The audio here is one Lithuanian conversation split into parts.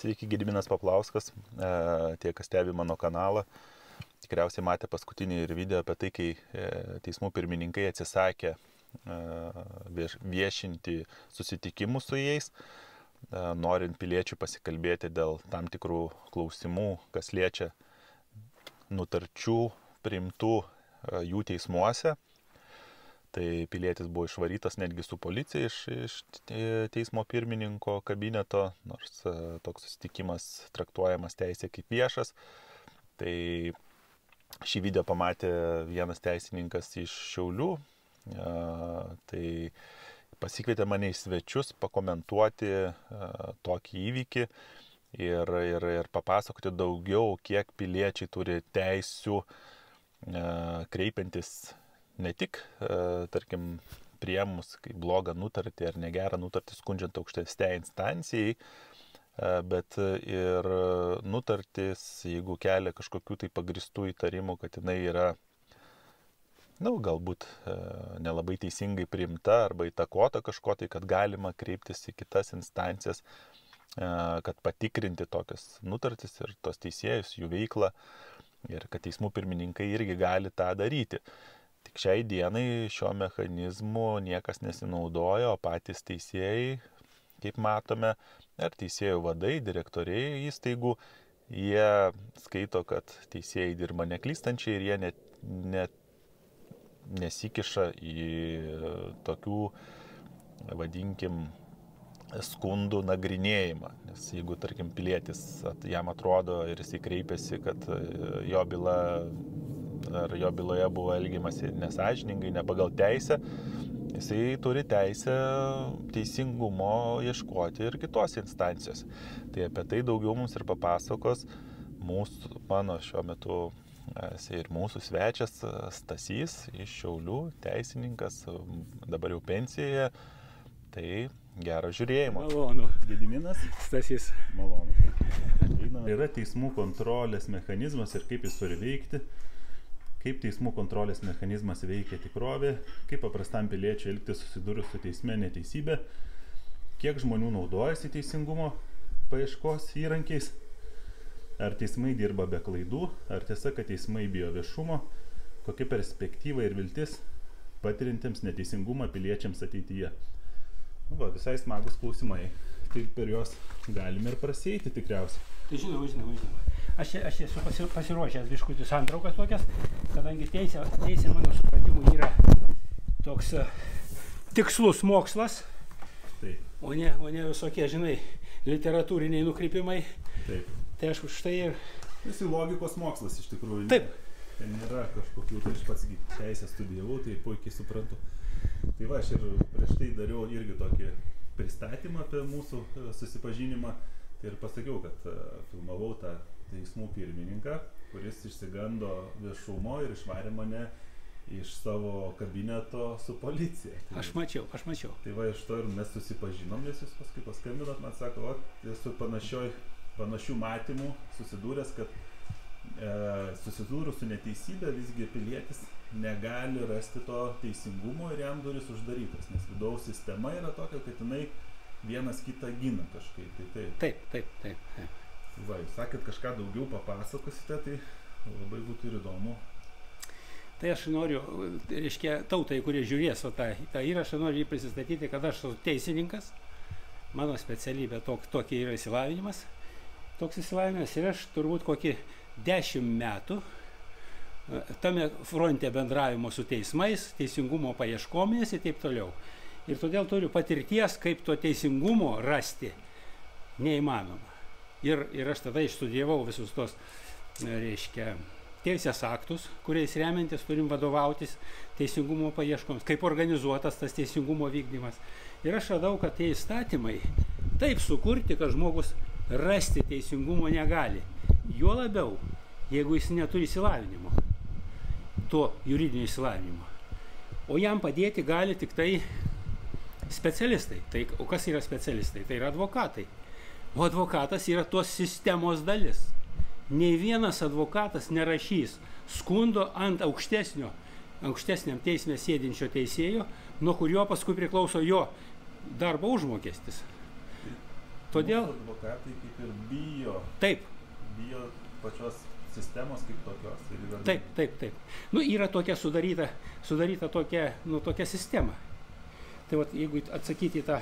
Sveiki, Gediminas Paplauskas, tie, kas stebi mano kanalą. Tikriausiai matė paskutinį ir video apie tai, kai teismų pirmininkai atsisakė viešinti susitikimus su jais, norint piliečių pasikalbėti dėl tam tikrų klausimų, kas liečia nutarčių priimtų jų teismuose. Tai pilietis buvo išvarytas netgi su policija iš teismo pirmininko kabineto, nors toks susitikimas traktuojamas teisė kaip viešas. Tai šį video pamatė vienas teisininkas iš Šiaulių, tai pasikvietė mane į svečius pakomentuoti tokį įvykį ir papasakoti daugiau, kiek piliečiai turi teisių kreipiantis ne tik, tarkim, priėmus kaip blogą nutartį ar negerą nutartį skundžiant aukštesnei instancijai, bet ir nutartis, jeigu kelia kažkokių tai pagristų įtarimų, kad jinai yra, galbūt nelabai teisingai priimta arba įtakota kažko, tai kad galima kreiptis į kitas instancijas, kad patikrinti tokias nutartis ir tos teisėjus, jų veiklą, ir kad teismų pirmininkai irgi gali tą daryti. Tik šiai dienai šio mechanizmu niekas nesinaudoja, o patys teisėjai, kaip matome, ar teisėjų vadai, direktoriai įstaigų, jie skaito, kad teisėjai dirba neklystančiai ir jie net nesikiša į tokių, vadinkim, skundų nagrinėjimą. Nes jeigu, tarkim, pilietis jam atrodo ir jisai kreipiasi, kad jo byla ar jo byloje buvo elgiamasi nesąžiningai, ne pagal teisę, jisai turi teisę teisingumo ieškoti ir kitos instancijos. Tai apie tai daugiau mums ir papasakos mano šiuo metu ir mūsų svečias Stasys iš Šiaulių, teisininkas, dabar jau pensijoje. Tai gero žiūrėjimo. Malonu. Gediminas. Stasys. Malonu. Yra teismų kontrolės mechanizmas ir kaip jis turi veikti. Kaip teismų kontrolės mechanizmas veikia tikrovė, kaip paprastam piliečiui elgtis susidūrus su teisme neteisybė, kiek žmonių naudojasi teisingumo paieškos įrankiais, ar teismai dirba be klaidų, ar tiesa, kad teismai bijo viešumo, kokia perspektyva ir viltis patirintiems neteisingumą piliečiams ateityje. Visai smagus klausimai, tai per juos galime ir prasieiti tikriausiai. Tai žinoma. Aš esu pasiruošęs biškutį santraukas tokias, kadangi teisė mano supratimu yra toks tikslus mokslas, Taip. O ne visokie, literatūriniai nukrypimai. Taip. Tai aš už tai ir... Jis logikos mokslas iš tikrųjų. Taip. Ten nėra kažkokių, tai aš pats teisę studijavau, tai puikiai suprantu. Tai aš ir prieš tai dariau irgi tokį pristatymą apie mūsų susipažinimą. Ir pasakiau, kad filmavau tą teismų pirmininką, kuris išsigando viešumo ir išvarė mane iš savo kabineto su policija. Tai, Aš mačiau. Tai iš to ir mes susipažinom, nes jūs paskui paskambinot, man sako, esu panašių matymų susidūręs, kad susidūrus su neteisybė visgi pilietis negali rasti to teisingumo ir jam durys uždarytas, nes vidaus sistema yra tokia, kad jinai vienas kitą gina kažkaip. Taip. Jūs sakėt, kažką daugiau papasakosite, tai labai būtų ir įdomu. Tai aš noriu, tautai, kurie žiūrės tą įrašą, noriu jį prisistatyti, kad aš esu teisininkas, mano specialybė tokia yra išsilavinimas. Toks išsilavinimas ir aš turbūt kokį 10 metų tame fronte bendravimo su teismais, teisingumo paieškomis ir taip toliau. Ir todėl turiu patirties, kaip to teisingumo rasti neįmanoma. Ir aš tada išstudijavau visus tos, teisės aktus, kuriais remiantis turim vadovautis teisingumo paieškoms, kaip organizuotas tas teisingumo vykdymas. Ir aš radau, kad tie įstatymai taip sukurti, kad žmogus rasti teisingumo negali. Juo labiau, jeigu jis neturi išsilavinimo, to juridinio išsilavinimo. O jam padėti gali tik tai specialistai. O kas yra specialistai? Tai yra advokatai. O advokatas yra tos sistemos dalis. Nei vienas advokatas nerašys skundo ant aukštesniam teisme sėdinčio teisėjo, nuo kurio paskui priklauso jo darbo užmokestis. Todėl... Mūsų advokatai kaip ir bijo. Taip. Bijo pačios sistemos kaip tokios. Taip. Nu, yra tokia sudaryta tokia sistema. Tai vat, jeigu atsakyti į tą...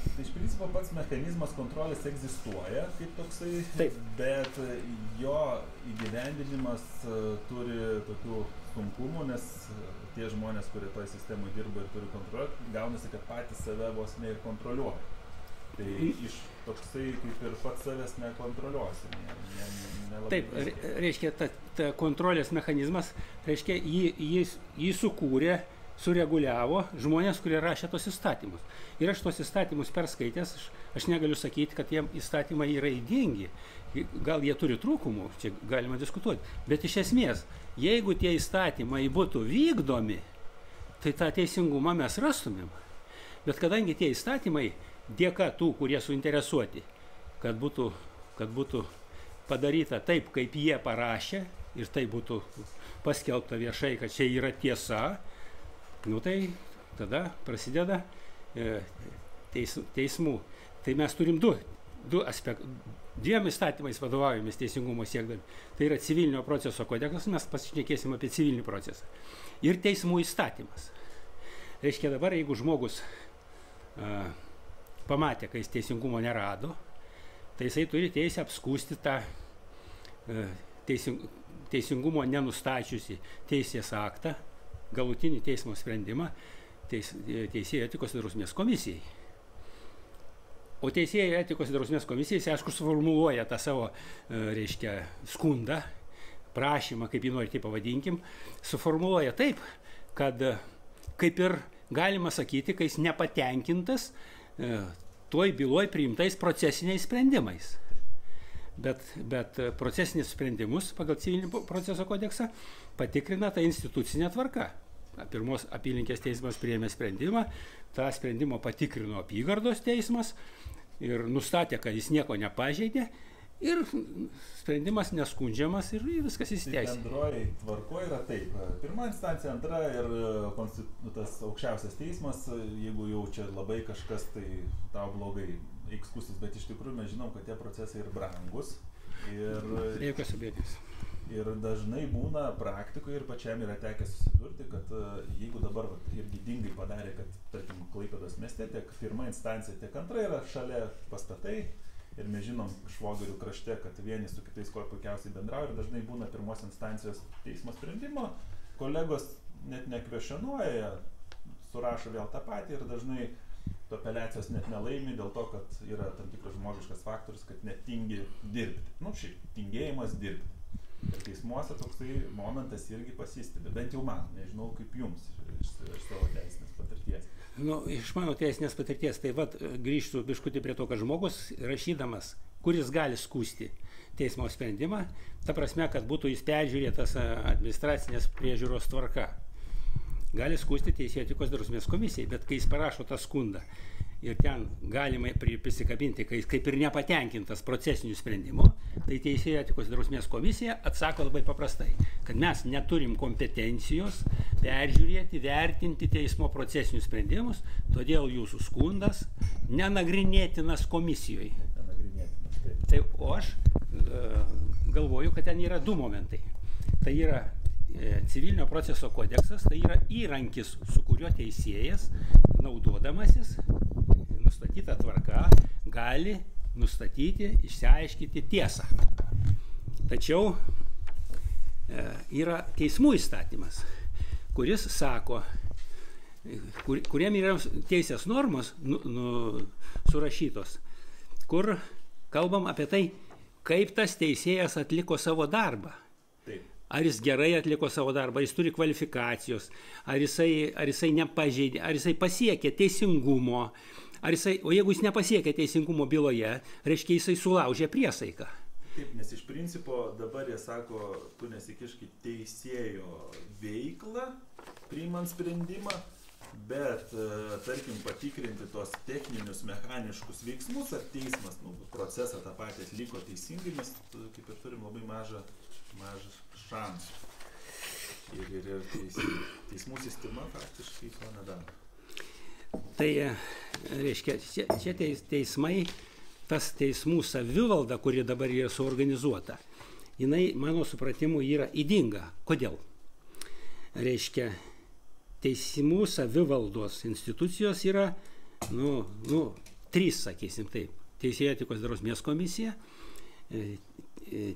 Tai iš principo pats mechanizmas kontrolės egzistuoja kaip toksai, taip, bet jo įgyvendinimas turi tokių sunkumų, nes tie žmonės, kurie toj sistemoje dirba ir turi kontroliuoti, gaunasi, kad patys save vos ne ir kontroliuoja. Tai iš toksai kaip ir pats savęs nekontroliuosi. Taip, reiškia, ta kontrolės mechanizmas, reiškia, jį sukūrė, sureguliavo žmonės, kurie rašė tos įstatymus. Ir aš tos įstatymus perskaitęs, aš negaliu sakyti, kad jiem įstatymai yra ydingi. Gal jie turi trūkumų, čia galima diskutuoti. Bet iš esmės, jeigu tie įstatymai būtų vykdomi, tai tą teisingumą mes rastumėm. Bet kadangi tie įstatymai, dėka tų, kurie suinteresuoti, kad būtų padaryta taip, kaip jie parašė, ir tai būtų paskelbta viešai, kad čia yra tiesa, nu tai tada prasideda teismų. Tai mes turim du aspektus. Dviem įstatymais vadovaujamės teisingumo siekdami. Tai yra civilinio proceso kodeksas, mes pasišnekėsim apie civilinį procesą. Ir teismų įstatymas. Reiškia dabar, jeigu žmogus pamatė, kai jis teisingumo nerado, tai jisai turi teisę apskųsti tą teisingumo nenustačiusi teisės aktą, galutinį teismo sprendimą Teisėjų etikos ir drausmės komisijai. O Teisėjų etikos ir drausmės komisijai, jis aišku, suformuluoja tą savo, reiškia, skundą, prašymą, kaip jį nori, tai pavadinkim, suformuluoja taip, kad kaip ir galima sakyti, kai jis nepatenkintas toj byloj priimtais procesiniais sprendimais. Bet procesinius sprendimus pagal civilinį proceso kodeksą patikrina ta institucinė tvarka. Pirmos apylinkės teismas priėmė sprendimą, tą sprendimą patikrino apygardos teismas ir nustatė, kad jis nieko nepažeidė ir sprendimas neskundžiamas ir viskas įsiteisė. Bendroji tvarko yra taip. Pirma instancija, antra ir tas aukščiausias teismas, jeigu jau čia labai kažkas tai tau blogai ekskusis, bet iš tikrųjų mes žinom, kad tie procesai ir brangus. Jokios abejonės. Ir dažnai būna praktikoje ir pačiam yra tekę susidurti, kad jeigu dabar ir gydingai padarė, kad, tarkim, Klaipėdos mieste tiek pirma instancija, tiek antra yra šalia pastatai ir mes žinom Švogirių krašte, kad vieni su kitais kuo puikiausiai bendrauja ir dažnai būna pirmos instancijos teismo sprendimo, kolegos net nekvešionuoja, surašo vėl tą patį ir dažnai apeliacijos net nelaimi dėl to, kad yra tam tikras žmogiškas faktorius, kad netingi dirbti. Nu, šiaip tingėjimas dirbti. Ir teismuose toksai momentas irgi pasistebi, bent jau man, nežinau kaip jums iš savo teisinės patirties. Nu, iš mano teisinės patirties, tai vat grįžtų biškutį prie to, kad žmogus rašydamas, kuris gali skųsti teismo sprendimą, ta prasme, kad būtų jis peržiūrėtas administracinės priežiūros tvarka. Gali skųsti Teisėjų etikos drausmės komisijai, bet kai jis parašo tą skundą ir ten galima prisikabinti, kai jis kaip ir nepatenkintas procesiniu sprendimu, tai Teisėjų etikos drausmės komisija atsako labai paprastai, kad mes neturim kompetencijos peržiūrėti, vertinti teismo procesinius sprendimus, todėl jūsų skundas nenagrinėtinas komisijoje. Tai o aš galvoju, kad ten yra du momentai. Tai yra civilinio proceso kodeksas, tai yra įrankis, su kuriuo teisėjas, naudodamasis nustatytą tvarką, gali nustatyti, išsiaiškinti tiesą. Tačiau yra teismų įstatymas, kuris sako, kuriam yra teisės normos surašytos, kur kalbam apie tai, kaip tas teisėjas atliko savo darbą. Ar jis gerai atliko savo darbą, ar jis turi kvalifikacijos, ar jisai nepažeidė, ar jisai pasiekė teisingumo, o jeigu jis nepasiekė teisingumo byloje, reiškia jisai sulaužė priesaiką. Taip, nes iš principo dabar jie sako, tu nesikišk į teisėjo veiklą, priimant sprendimą, bet, tarkim, patikrinti tos techninius, mechaniškus veiksmus, ar teismas procesą tą patį atliko teisingai, mes kaip ir turim labai mažą šansų. Ir teismų sistema faktiškai to nedaro. Tai, reiškia, čia teismai, tas teismų savivalda, kuri dabar yra suorganizuota, jinai, mano supratimu, yra ydinga. Kodėl? Reiškia, teismų savivaldos institucijos yra, trys, sakysim taip. Teisėjų etikos drausmės komisija,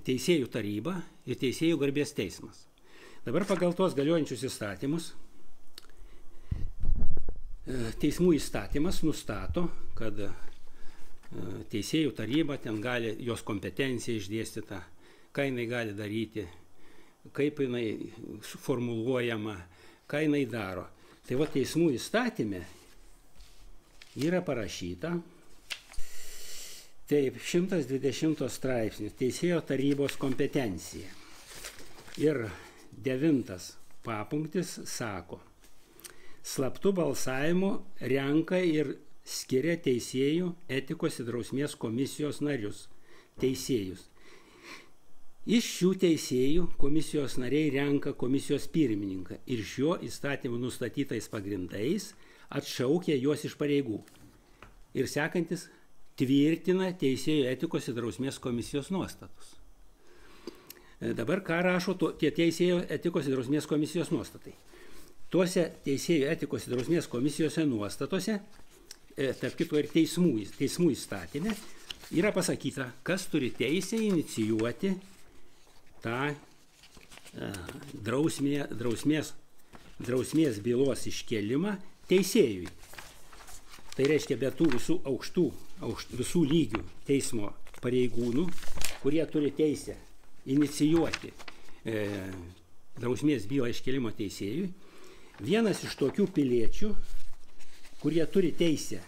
teisėjų taryba ir teisėjų garbės teismas. Dabar pagal tos galiojančius įstatymus, teismų įstatymas nustato, kad teisėjų taryba ten gali jos kompetenciją išdėstyta, ką jinai gali daryti, kaip jinai formuluojama, ką jinai daro. Tai va teismų įstatyme yra parašyta, taip, 120 straipsnis, teisėjo tarybos kompetencija. Ir 9 papunktis sako, slaptu balsavimu renka ir skiria teisėjų etikos ir drausmės komisijos narius, teisėjus. Iš šių teisėjų komisijos nariai renka komisijos pirmininką ir šiuo įstatymu nustatytais pagrindais atšaukia juos iš pareigų. Ir sekantis tvirtina teisėjų etikos ir drausmės komisijos nuostatus. Dabar ką rašo tie teisėjų etikos ir drausmės komisijos nuostatai? Tuose teisėjų etikos ir drausmės komisijose nuostatuose, tarp kito ir teismų įstatyme, yra pasakyta, kas turi teisę inicijuoti tą drausmės bylos iškėlimą teisėjui. Tai reiškia, be tų visų lygių teismo pareigūnų, kurie turi teisę inicijuoti drausmės bylą iškėlimo teisėjui, vienas iš tokių piliečių, kurie turi teisę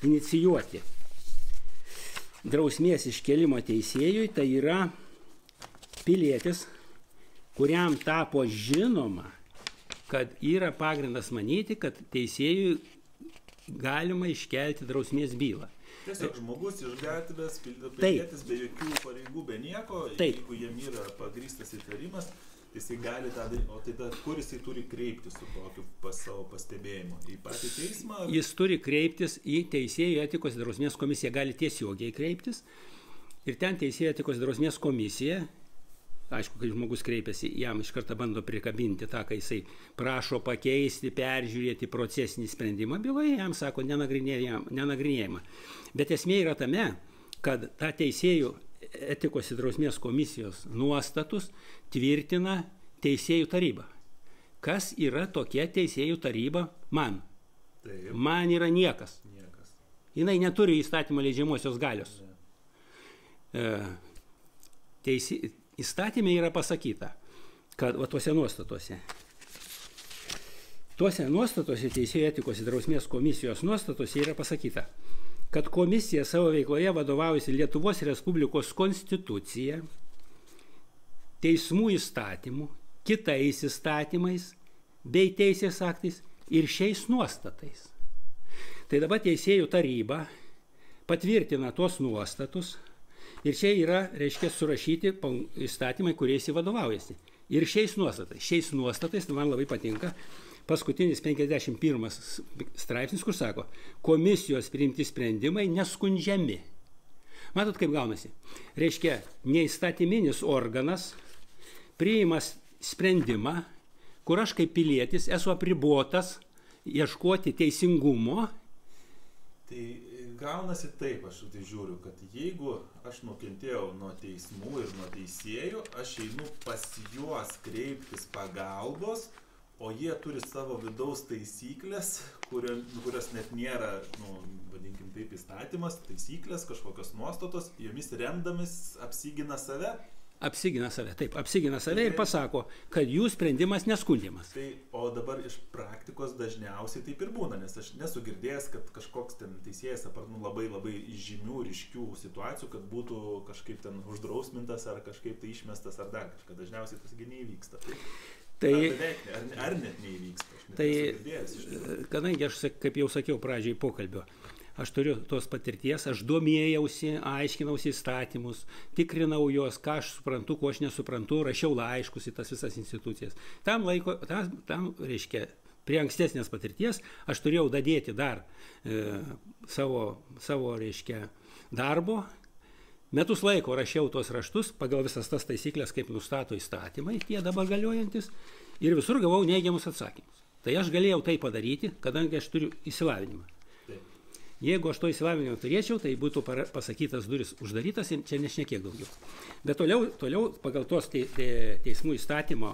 inicijuoti drausmės iškėlimo teisėjui, tai yra pilietis, kuriam tapo žinoma, kad yra pagrindas manyti, kad teisėjui galima iškelti drausmės bylą. Tiesiog žmogus iš gatvės, pilietis be jokių pareigų, be nieko, jeigu jam yra pagrįstas įtarimas, jisai gali tą daryti, o tai kur jisai turi kreiptis su tokiu savo pastebėjimu? Į patį teismą? Jis turi kreiptis į teisėjų etikos ir drausmės komisiją, gali tiesiogiai kreiptis ir ten teisėjų etikos ir drausmės komisija, aišku, kai žmogus kreipiasi, jam iš karto bando prikabinti tą, kai jisai prašo pakeisti, peržiūrėti procesinį sprendimą byloje, jam sako nenagrinėjama. Bet esmė yra tame, kad tą teisėjų etikos ir drausmės komisijos nuostatus tvirtina teisėjų taryba. Kas yra tokia teisėjų taryba man? Taip. Man yra niekas. Jinai neturi įstatymo leidžiamosios galios. Įstatyme yra pasakyta, kad tuose nuostatuose teisėjų etikos ir drausmės komisijos nuostatuose yra pasakyta, kad komisija savo veikloje vadovaujasi Lietuvos Respublikos konstitucija, teismų įstatymų, kitais įstatymais bei teisės aktais ir šiais nuostatais. Tai dabar teisėjų taryba patvirtina tuos nuostatus ir čia yra, reiškia, surašyti įstatymai, kuriais jį vadovaujasi. Ir šiais nuostatais, man labai patinka, paskutinis 51 straipsnis, kur sako, komisijos priimti sprendimai neskundžiami. Matot, kaip gaunasi? Reiškia, neįstatyminis organas priima sprendimą, kur aš kaip pilietis esu apribotas ieškoti teisingumo. Tai gaunasi taip, aš tai žiūriu, kad jeigu aš nukentėjau nuo teismų ir nuo teisėjų, aš einu pas juos kreiptis pagalbos, o jie turi savo vidaus taisyklės, kurios net nėra, vadinkim taip, įstatymas, taisyklės, kažkokios nuostatos, jomis remdamis apsigina save. Apsigina save ir pasako, kad jų sprendimas neskundžiamas. Tai, o dabar iš praktikos dažniausiai taip ir būna, nes aš nesu girdėjęs, kad kažkoks ten teisėjas apart labai žymių, ryškių situacijų, kad būtų kažkaip ten uždrausmintas ar kažkaip tai išmestas ar dar kažką. Dažniausiai tasgi neįvyksta. Ar net neįvyksta. Tai, kadangi aš, kaip jau sakiau pradžiai pokalbio, aš turiu tos patirties, aš domėjausi, aiškinausi įstatymus, tikrinau juos, ką aš suprantu, ko aš nesuprantu, rašiau laiškus į tas visas institucijas. Tam reiškia, prie ankstesnės patirties aš turėjau dadėti dar savo reiškia, darbo. Metus laiko rašiau tos raštus pagal visas tas taisyklės, kaip nustato įstatymai, tie dabar galiojantis, ir visur gavau neigiamus atsakymus. Tai aš galėjau tai padaryti, kadangi aš turiu išsilavinimą. Jeigu aš to įsilavinimą turėčiau, tai būtų pasakytas duris uždarytas ir čia nešnekėk daugiau. Bet toliau pagal tos teismų įstatymo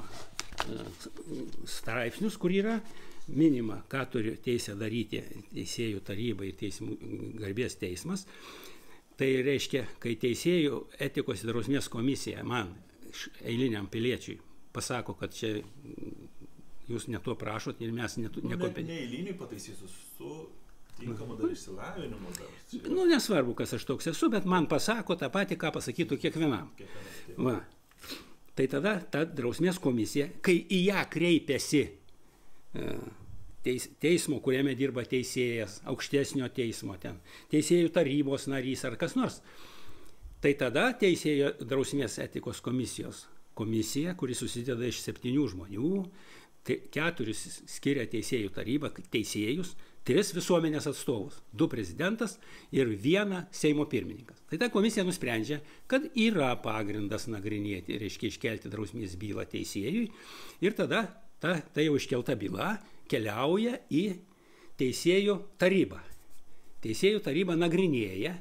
straipsnius, kur yra minima, ką turi teisę daryti teisėjų taryba ir teismų garbės teismas, tai reiškia, kai teisėjų etikos ir drausmės komisija man, eiliniam piliečiui, pasako, kad čia jūs ne to prašot ir mes nekompetentingi. Ne eiliniui pataisysiu su tinkamu dar išsilavinimu. Nu, nesvarbu, kas aš toks esu, bet man pasako tą patį, ką pasakytų kiekvienam. Va. Tai tada ta drausmės komisija, kai į ją kreipiasi teismo, kuriame dirba teisėjas, aukštesnio teismo ten, teisėjų tarybos narys ar kas nors, tai tada teisėjo drausmės etikos komisija, kuri susideda iš 7 žmonių, 4 skiria teisėjų tarybą, teisėjus, 3 visuomenės atstovus, 2 prezidentas ir 1 Seimo pirmininkas. Tai ta komisija nusprendžia, kad yra pagrindas nagrinėti, reiškia iškelti drausmės bylą teisėjui, ir tada ta jau iškelta byla keliauja į teisėjų tarybą. Teisėjų taryba nagrinėja,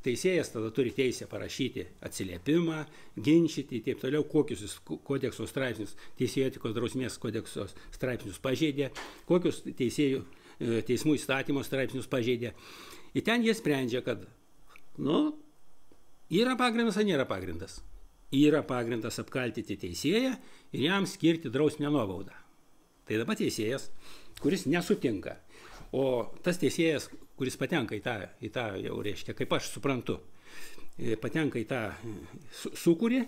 teisėjas tada turi teisę parašyti atsiliepimą, ginčyti ir taip toliau, kokius kodekso straipsnius, teisėjų etikos drausmės kodekso straipsnius pažeidė, kokius teismų įstatymo straipsnius pažeidė. Ir ten jie sprendžia, kad yra pagrindas ar nėra pagrindas. Yra pagrindas apkaltyti teisėją ir jam skirti drausminę nuobaudą. Tai dabar teisėjas, kuris nesutinka, o tas teisėjas, kuris patenka į tą jau reiškia, kaip aš suprantu, patenka į tą sukūrį,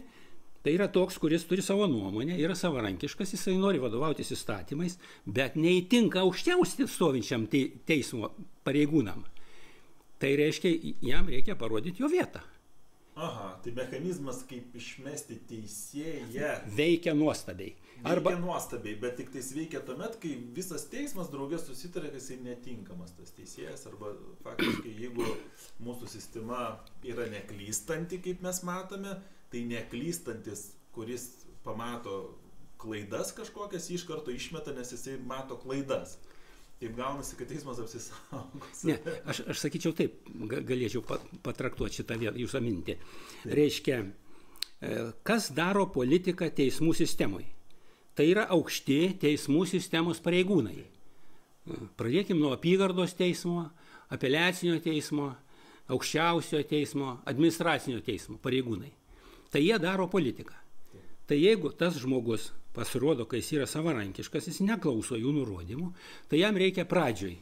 tai yra toks, kuris turi savo nuomonę, yra savarankiškas, jisai nori vadovautis įstatymais, bet neįtinka aukščiausiai stovinčiam teismo pareigūnam. Tai reiškia, jam reikia parodyti jo vietą. Aha, tai mechanizmas, kaip išmesti teisėją. Veikia nuostabiai. Veikia nuostabiai, bet tik tais veikia tuomet, kai visas teismas draugės susitarė, kad jisai netinkamas tas teisėjas, arba faktiškai, jeigu mūsų sistema yra neklystanti, kaip mes matome, tai neklystantis, kuris pamato klaidas kažkokias, iš karto išmeta, nes jisai mato klaidas. Taip gaunasi, kad teismas apsisaugos. Ne, aš sakyčiau taip, galėčiau patraktuoti šitą jūsų mintį. Reiškia, kas daro politiką teismų sistemui? Tai yra aukšti teismų sistemos pareigūnai. Pradėkime nuo apygardos teismo, apeliacinio teismo, aukščiausiojo teismo, administracinio teismo pareigūnai. Tai jie daro politiką. Tai jeigu tas žmogus pasirodo, kai jis yra savarankiškas, jis neklauso jų nurodymų, tai jam reikia pradžioj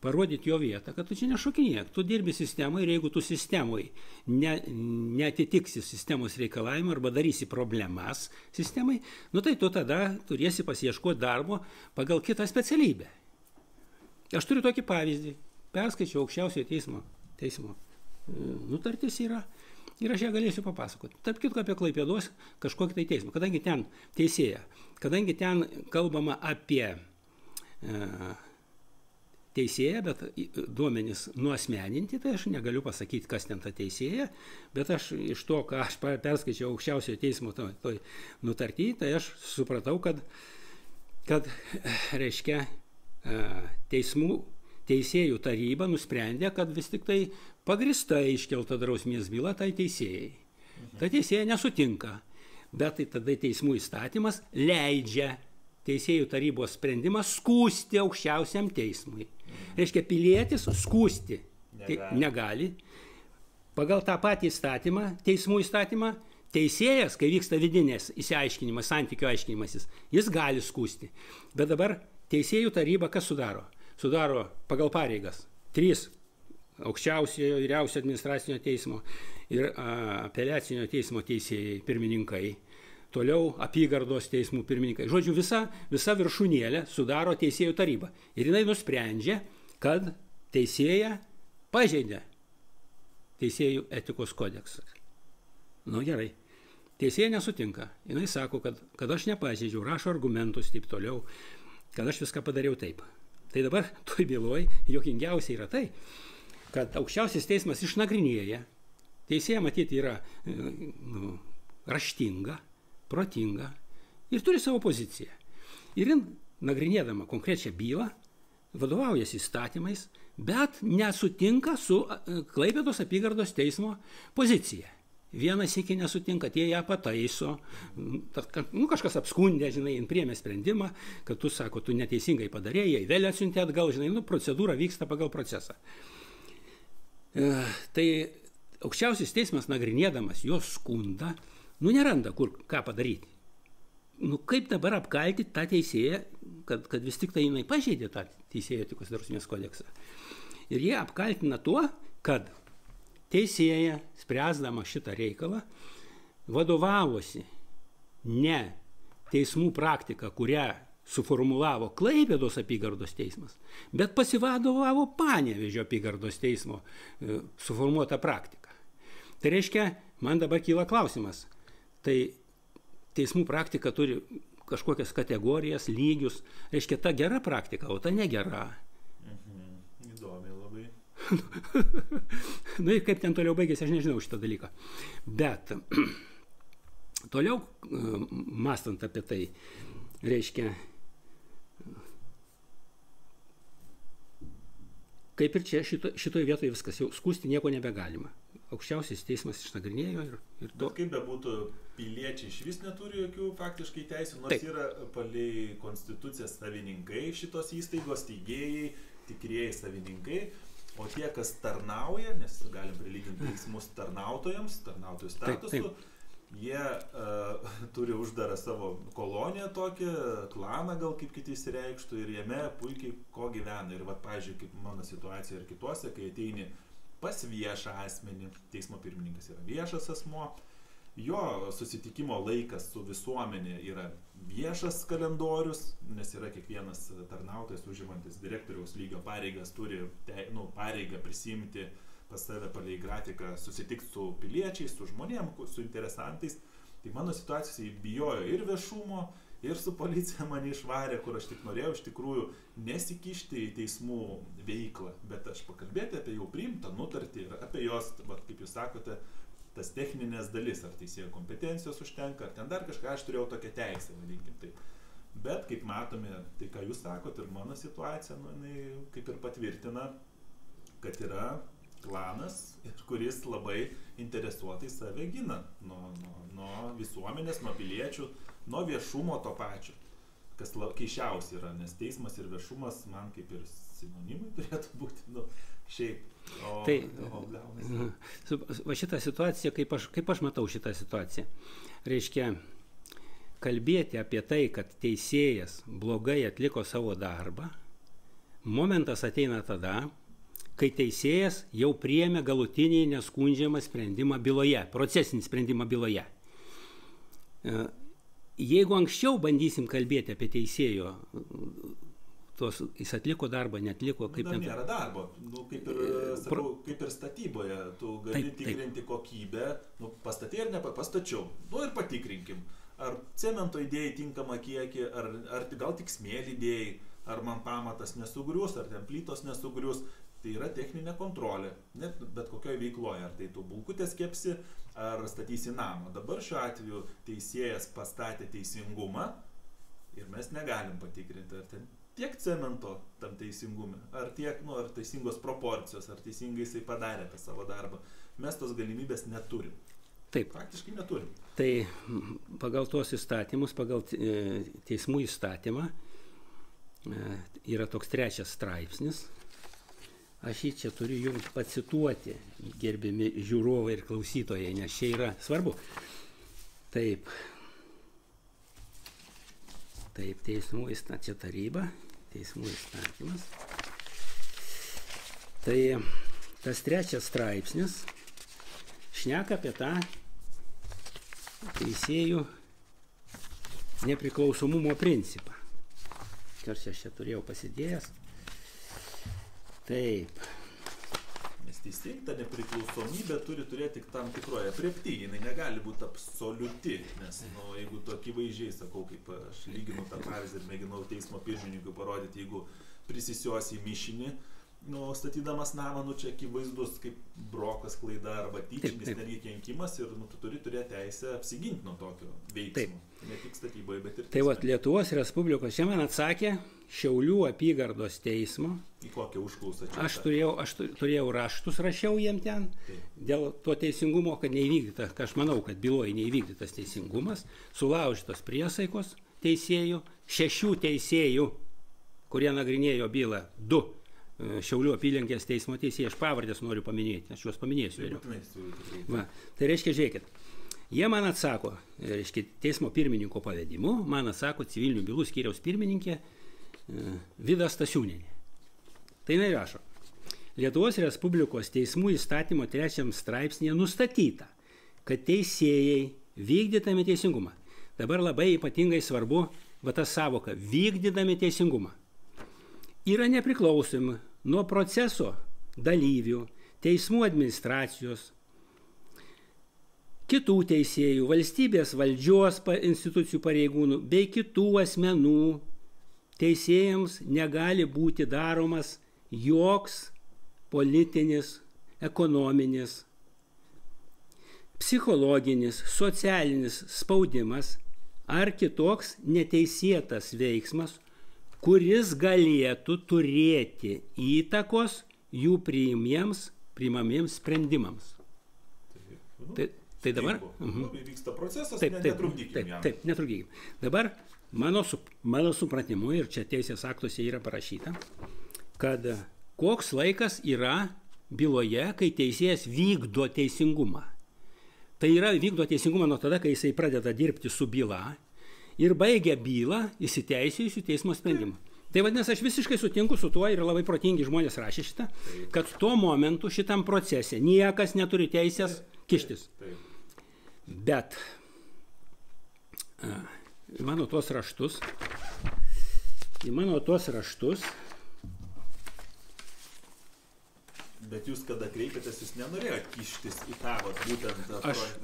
parodyti jo vietą, kad tu čia nešokinėk, tu dirbi sistemai ir jeigu tu sistemai neatitiksi sistemos reikalavimą arba darysi problemas sistemai, tai tu tada turėsi pasiieškoti darbo pagal kitą specialybę. Aš turiu tokį pavyzdį, perskaičiau aukščiausiojo teismo nutartis yra. Ir aš ją galėsiu papasakoti. Tarp kitko apie Klaipėdos kažkokį tai teismą. Kadangi ten teisėja, kadangi ten kalbama apie teisėją, bet duomenys nuasmeninti, tai aš negaliu pasakyti, kas ten ta teisėja, bet aš iš to, ką aš perskaičiau aukščiausiojo teismo toj nutarty, tai aš supratau, kad reiškia teisėjų taryba nusprendė, kad vis tik tai pagristai iškelta drausmės byla tai teisėjai. Ta teisėja nesutinka, bet tai tada teismų įstatymas leidžia teisėjų tarybos sprendimą skųsti aukščiausiam teismui. Reiškia, pilietis skųsti negali. Pagal tą patį įstatymą, teismų įstatymą, teisėjas, kai vyksta vidinės įsiaiškinimas, santykių aiškinimasis, jis gali skųsti. Bet dabar teisėjų taryba kas sudaro? Sudaro pagal pareigas 3 aukščiausiojo vyriausio administracinio teismo ir apeliacinio teismo teisėjai pirmininkai, toliau apygardos teismų pirmininkai. Žodžiu, visa viršūnėlė sudaro teisėjų taryba. Ir jinai nusprendžia, kad teisėja pažeidė teisėjų etikos kodeksą. Gerai. Teisėja nesutinka. Jinai sako, kad aš nepažeidžiau, rašo argumentus taip toliau. kad aš viską padariau taip. Tai dabar toj byloj juokingiausia yra tai, kad aukščiausias teismas išnagrinėja, teisėja matyti yra raštinga, protinga ir turi savo poziciją. Ir jin, nagrinėdama konkrečią bylą, vadovaujasi įstatymais, bet nesutinka su Klaipėdos apygardos teismo pozicija. Vienas iki nesutinka, tie ją pataiso, kažkas apskundė, žinai, jin priėmė sprendimą, kad tu, sako, tu neteisingai padarėjai, jai vėl atsiuntė atgal, žinai, procedūra vyksta pagal procesą. Tai aukščiausias teismas nagrinėdamas jos skundą, neranda ką padaryti. Kaip dabar apkalti tą teisėją, kad vis tik tai jinai pažeidė tą teisėjų etikos ir drausmės kodeksą. Ir jie apkaltina tuo, kad teisėja, spręsdama šitą reikalą, vadovavosi ne teismų praktika, kurią suformulavo Klaipėdos apygardos teismas, bet pasivadovavo Panevėžio apygardos teismo suformuota praktika. Tai reiškia, man dabar kyla klausimas, tai teismų praktika turi kažkokias kategorijas, lygius, reiškia, ta gera praktika, o ta negera. Įdomi labai. Ir kaip ten toliau baigėsi, aš nežinau šitą dalyką. Bet toliau, mąstant apie tai, reiškia, kaip ir čia šitoje vietoje viskas, jau skųsti nieko nebegalima. Aukščiausias teismas išnagrinėjo ir to. Bet kaip bebūtų, piliečiai iš vis neturi jokių faktiškai teisių, nors Taip. yra palei konstituciją savininkai šitos įstaigos, teigėjai, tikrieji savininkai, o tie, kas tarnauja, nes galim prilyginti teismus tarnautojams, tarnautojų statusu, jie turi uždarą savo koloniją tokią, klaną gal kaip kiti įsireikštų ir jame puikiai ko gyvena. Ir vat, pavyzdžiui, kaip mano situacija ir kitose, kai ateini pas viešą asmenį, teismo pirmininkas yra viešas asmuo, jo susitikimo laikas su visuomenė yra viešas kalendorius, nes yra kiekvienas tarnautojas užimantis direktoriaus lygio pareigas, turi pareigą prisimti pas save palei grafiką, susitikti su piliečiais, su žmonėm, su interesantais. Tai mano situacijos bijojo ir viešumo, ir su policija mane išvarė, kur aš tik norėjau iš tikrųjų nesikišti į teismų veiklą, bet aš pakalbėti apie jau priimtą nutartį ir apie jos, kaip jūs sakote, tas techninės dalis, ar teisėjo kompetencijos užtenka, ar ten dar kažką, aš turėjau tokią teisę, vadinkim taip. Bet, kaip matome, tai ką jūs sakot ir mano situacija, jinai kaip ir patvirtina, kad yra klanas, kuris labai interesuotai save gina nuo visuomenės, nuo piliečių, nuo viešumo to pačio, kas keišiausia yra, nes teismas ir viešumas man kaip ir sinonimai turėtų būti, šiaip. Va šitą situaciją, kaip aš matau šitą situaciją, reiškia kalbėti apie tai, kad teisėjas blogai atliko savo darbą, momentas ateina tada, kai teisėjas jau priėmė galutinį neskundžiamą sprendimą byloje, procesinį sprendimą byloje. Jeigu anksčiau bandysim kalbėti apie teisėjo, jis atliko darbą, netliko, kaip ten... Nėra darbo, kaip ir statyboje, tu gali tikrinti kokybę, pastatė ir nepastačiau, ir patikrinkim, ar cemento įdėjai tinkamą kiekį, ar gal tik smėlį įdėjai, ar man pamatas nesugrius, ar ten plytos nesugrius. Tai yra techninė kontrolė, net bet kokioje veikloje, ar tai tu bulkutės kepsi, ar statysi namą. Dabar šiuo atveju teisėjas pastatė teisingumą ir mes negalim patikrinti, ar ten tiek cemento tam teisingume, ar tiek, ar teisingos proporcijos, ar teisingai jisai padarė tą savo darbą. Mes tos galimybės neturim. Taip. Praktiškai neturim. Tai pagal tuos įstatymus, pagal teismų įstatymą yra toks 3 straipsnis. Aš jį čia turiu jums pacituoti, gerbiami žiūrovai ir klausytojai, nes čia yra svarbu. Taip, teismų įstatymas, čia taryba, teismų įstatymas. Tai tas 3 straipsnis šneka apie tą teisėjų nepriklausomumo principą. Nors aš čia turėjau pasidėjęs. Taip. Mes teisėjai ta nepriklausomybė turi turėti tik tam tikroje aprėptyje, jinai negali būti absoliuti, nes jeigu tu akivaizdžiai, sakau, kaip aš lyginu tą pavyzdį ir mėginau teismo pirmininkui parodyti, jeigu prisisiosi į mišinį, statydamas namą, čia akivaizdus kaip brokas, klaida arba tyčinis kenkimas ir tu turi turėti teisę apsiginti nuo tokio veiksmo. Ne tik statyboje, bet ir teisme. Tai vat Lietuvos Respublikos, čia man atsakė Šiaulių apygardos teismo. Į kokią užklausą čia? Aš turėjau raštus, rašiau jiem ten, dėl to teisingumo, kad neįvykdyta, aš manau, kad byloje neįvykdytas teisingumas, sulaužytos priesaikos teisėjų, 6 teisėjų, kurie nagrinėjo bylą, 2 Šiaulių apylinkės teismo teisėjai, aš pavardės noriu paminėti, aš juos paminėsiu vėliau. Va, tai reiškia, žiūrėkit, jie man atsako, reiškia, teismo pirmininko pavedimu, man atsako civilinių bylų skyriaus pirmininkė Vida Stasiūnienė. Tai jinai rašo, Lietuvos Respublikos teismų įstatymo 3 straipsnėje nustatyta, kad teisėjai vykdytami teisingumą. Dabar labai ypatingai svarbu, va ta savoka, vykdydami teisingumą. Yra nepriklausomi nuo proceso dalyvių, teismų administracijos, kitų teisėjų, valstybės valdžios institucijų pareigūnų bei kitų asmenų. Teisėjams negali būti daromas joks politinis, ekonominis, psichologinis, socialinis spaudimas ar kitoks neteisėtas veiksmas, kuris galėtų turėti įtakos jų priimamiems sprendimams. Tai dabar... Vyksta procesas, netrukdykim jam. Taip, netrukdykim. Dabar mano supratimu, ir čia teisės aktuose yra parašyta, kad koks laikas yra byloje, kai teisėjas vykdo teisingumą. Tai yra vykdo teisingumą nuo tada, kai jisai pradeda dirbti su byla, ir baigia bylą įsiteisėjusių teismo sprendimą. Tai vadinasi, aš visiškai sutinku su tuo ir labai protingi žmonės rašė šitą, kad tuo momentu šitam procese niekas neturi teisės kištis. Bet mano tuos raštus, Bet jūs, kada kreipėtės, jūs nenorėjote kištis į tą, būtent,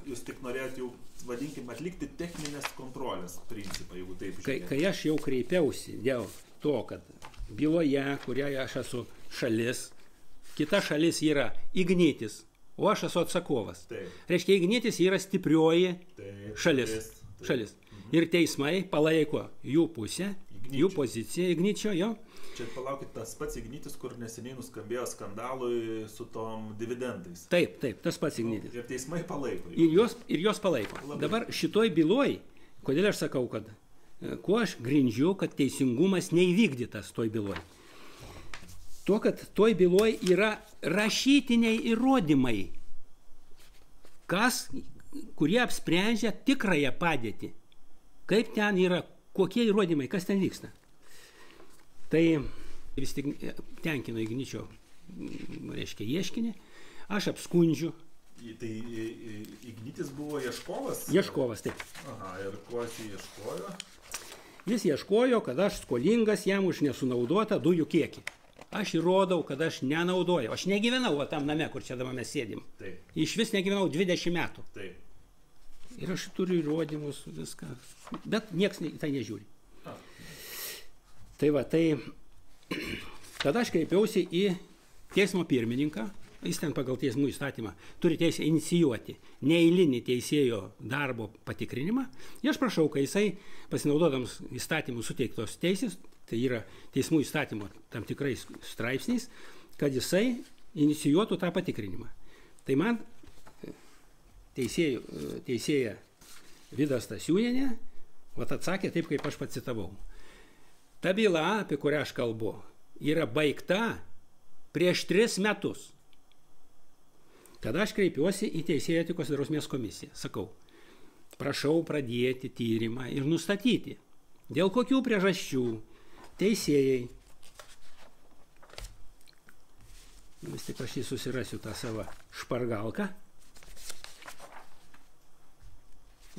jūs tik norėjote jau, vadinkim, atlikti techninės kontrolės principą, jeigu taip žiūrėtume. Kai aš jau kreipiausi dėl to, kad byloje, kurioje aš esu šalis, kita šalis yra Ignitis, o aš esu atsakovas. Reiškia, Ignitis yra stiprioji šalis. Ir teismai palaiko jų pusę, jų poziciją Igničio, jo. Čia palaukit, tas pats Ignitis, kur neseniai nuskambėjo skandalui su tom dividendais. Taip, tas pats Ignitis. Ir teismai palaiko. Ir jos palaiko. Dabar šitoj byloj, kodėl aš sakau, kad kuo aš grindžiu, kad teisingumas neįvykdytas toj byloj. Tuo, kad toj byloj yra rašytiniai įrodymai, kurie apsprendžia tikrąją padėtį. Kaip ten yra, kokie įrodymai, kas ten vyksta. Tai vis tik tenkino Igničio, reiškia, ieškinį, aš apskundžiu. Tai Ignitis buvo ieškovas? Ieškovas, taip. Aha, ir kuo jis ieškojo? Jis ieškojo, kad aš skolingas jam už nesunaudotą dujų kiekį. Aš įrodau, kad aš nenaudojau. Aš negyvenau tam name, kur čia dabar mes sėdim. Taip. Iš vis negyvenau 20 metų. Taip. Ir aš turiu įrodymus, viską. Bet nieks tai nežiūri. Tai va, tada aš kreipiausi į teismo pirmininką, jis ten pagal teismų įstatymą turi teisę inicijuoti neeilinį teisėjo darbo patikrinimą. Ir aš prašau, kai jisai, pasinaudodams įstatymų suteiktos teisės, tai yra teismų įstatymo tam tikrais straipsniais, kad jisai inicijuotų tą patikrinimą. Tai man teisėja Vida Stasiūnienė atsakė taip, kaip aš pacitavau. Ta byla, apie kurią aš kalbu, yra baigta prieš 3 metus. Tada aš kreipiuosi į Teisėjų etikos ir drausmės komisiją. Sakau, prašau pradėti tyrimą ir nustatyti, dėl kokių priežasčių teisėjai, vis tik aš jį susirasiu tą savo špargalką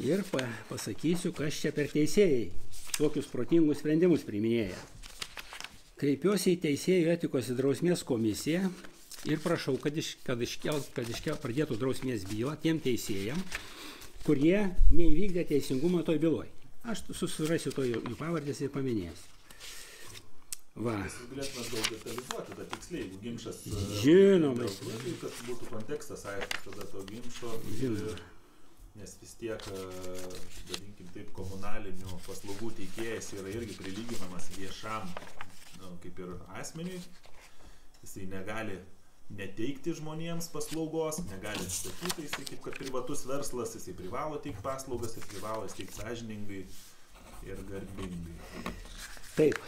ir pasakysiu, kas čia per teisėjai tokius protingus sprendimus priiminėja. Kreipiuosi į Teisėjų etikos ir drausmės komisiją ir prašau, kad pradėtų drausmės bylą tiem teisėjam, kurie neįvykdė teisingumą toj byloj. Aš susirasiu to jų pavardės ir paminėsiu. Va. Jūs galėtume daug detalizuoti, bet tiksliai, jeigu ginčas... Žinoma. Kad būtų kontekstas aiškus tada to ginčo. Nes vis tiek, vadinkim taip, komunalinių paslaugų teikėjas yra irgi prilyginamas viešam, kaip ir asmeniui. Jisai negali neteikti žmonėms paslaugos, negali atsisakyti, jisai kaip kad privatus verslas, jisai privalo teikti paslaugas, jisai privalo teikti sąžiningai ir garbingai. Taip.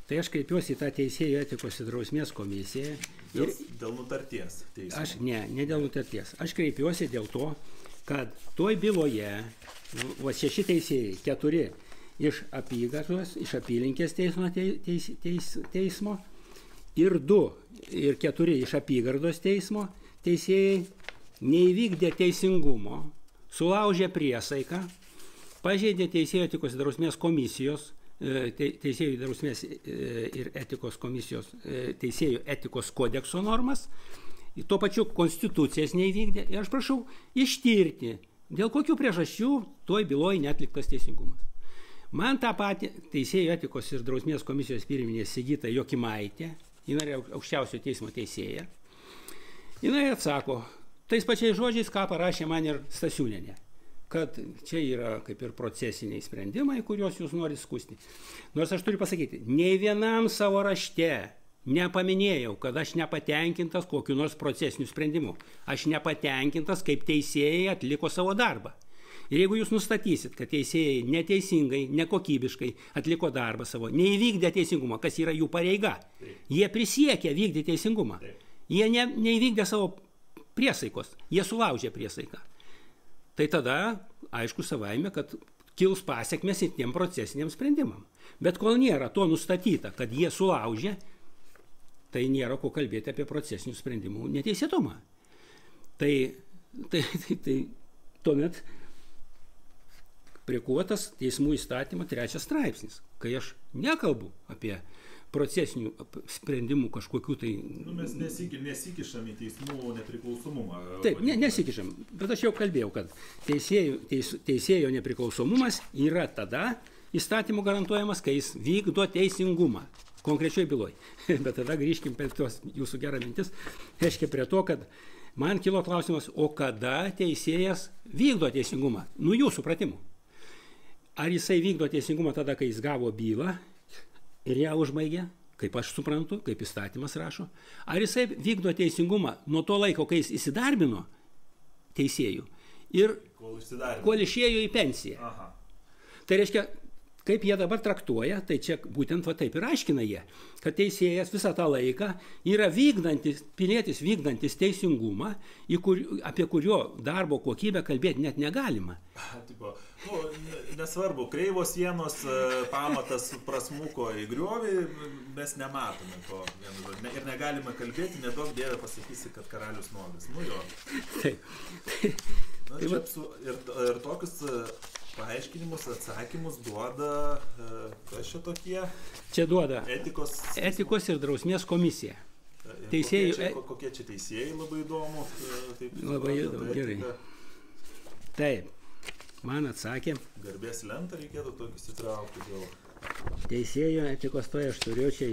Tai aš kreipiuosi į tą teisėjų etikos ir drausmės komisiją. Dėl nutarties teismo? Ne dėl nutarties. Aš kreipiuosi dėl to, kad toj byloje 6 teisėjai, 4 iš apygardos, iš apylinkės teismo ir 2 ir 4 iš apygardos teismo teisėjai neįvykdė teisingumo, sulaužė priesaiką, pažeidė teisėjų etikos ir drausmės komisijos, teisėjų drausmės ir etikos komisijos, teisėjų etikos kodekso normas, tuo pačiu konstitucijas neįvykdė. Ir aš prašau ištirti, dėl kokių priežasčių toj byloj neatliktas teisingumas. Man tą patį teisėjų etikos ir drausmės komisijos pirmininkė Sigita Jokimaitė, jinai yra aukščiausio teismo teisėja, jinai atsako tais pačiais žodžiais, ką parašė man ir Stasiūnienė, kad čia yra kaip ir procesiniai sprendimai, kuriuos jūs norite skusti. Nors aš turiu pasakyti, nei vienam savo rašte nepaminėjau, kad aš nepatenkintas kokiu nors procesiniu sprendimu. Aš nepatenkintas, kaip teisėjai atliko savo darbą. Ir jeigu jūs nustatysit, kad teisėjai neteisingai, nekokybiškai atliko darbą savo, neįvykdė teisingumą, kas yra jų pareiga, jie prisiekė vykdyti teisingumą. Jie neįvykdė savo priesaikos, jie sulaužė priesaiką. Tai tada, aišku, savaime, kad kils pasiekmes ir tiem procesiniam sprendimam. Bet kol nėra to nustatyta, kad jie sulaužė, tai nėra ko kalbėti apie procesinių sprendimų neteisėtumą. Tai tuomet prikuotas teismų įstatymo 3 straipsnis, kai aš nekalbu apie procesinių sprendimų kažkokių tai... Mes nesikišam į teismų nepriklausomumą. Taip, nesikišam, bet aš jau kalbėjau, kad teisėjo nepriklausomumas yra tada įstatymų garantuojamas, kai jis vykdo teisingumą, konkrečioj byloj. Bet tada grįžkim prie tos jūsų gerą mintis, reiškia prie to, kad man kilo klausimas, o kada teisėjas vykdo teisingumą? Nu, jūsų supratimu. Ar jisai vykdo teisingumą tada, kai jis gavo bylą ir ją užbaigė, kaip aš suprantu, kaip įstatymas rašo? Ar jisai vykdo teisingumą nuo to laiko, kai jis įsidarbino teisėjų ir kol išėjo į pensiją? Aha. Tai reiškia, kaip jie dabar traktuoja, tai čia būtent va taip ir aiškina jie, kad teisėjas visą tą laiką yra pilietis vykdantis teisingumą, apie kurio darbo kokybę kalbėti net negalima. Nesvarbu, kreivos sienos pamatas prasmuko į griovį, mes nematome to ir negalime kalbėti, nedaug dievė pasakysi, kad karalius nuogas. Nu jo. Taip. Ir tokius paaiškinimus, atsakymus duoda, kas čia tokie? Čia duoda etikos ir drausmės komisija. Kokie čia teisėjai, labai įdomu. Labai įdomu, gerai. Taip, man atsakė. Garbės lentą reikėtų tokį įsitraukti dėl... Teisėjų etikos, to aš turiu čia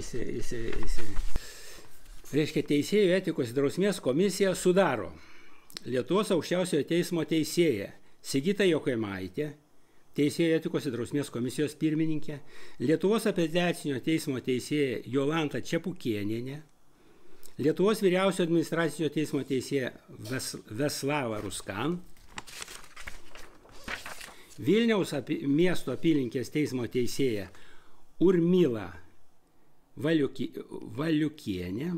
Reiškia, teisėjų etikos ir drausmės komisija sudaro Lietuvos aukščiausiojo teismo teisėja Sigita Jokimaitė, Teisėjų etikos ir drausmės komisijos pirmininkė, Lietuvos apeliacinio teismo teisėja Jolanta Čepukienė, Lietuvos vyriausio administracinio teismo teisėja Veslava Ruskan, Vilniaus miesto apylinkės teismo teisėja Urmila Valiukienė,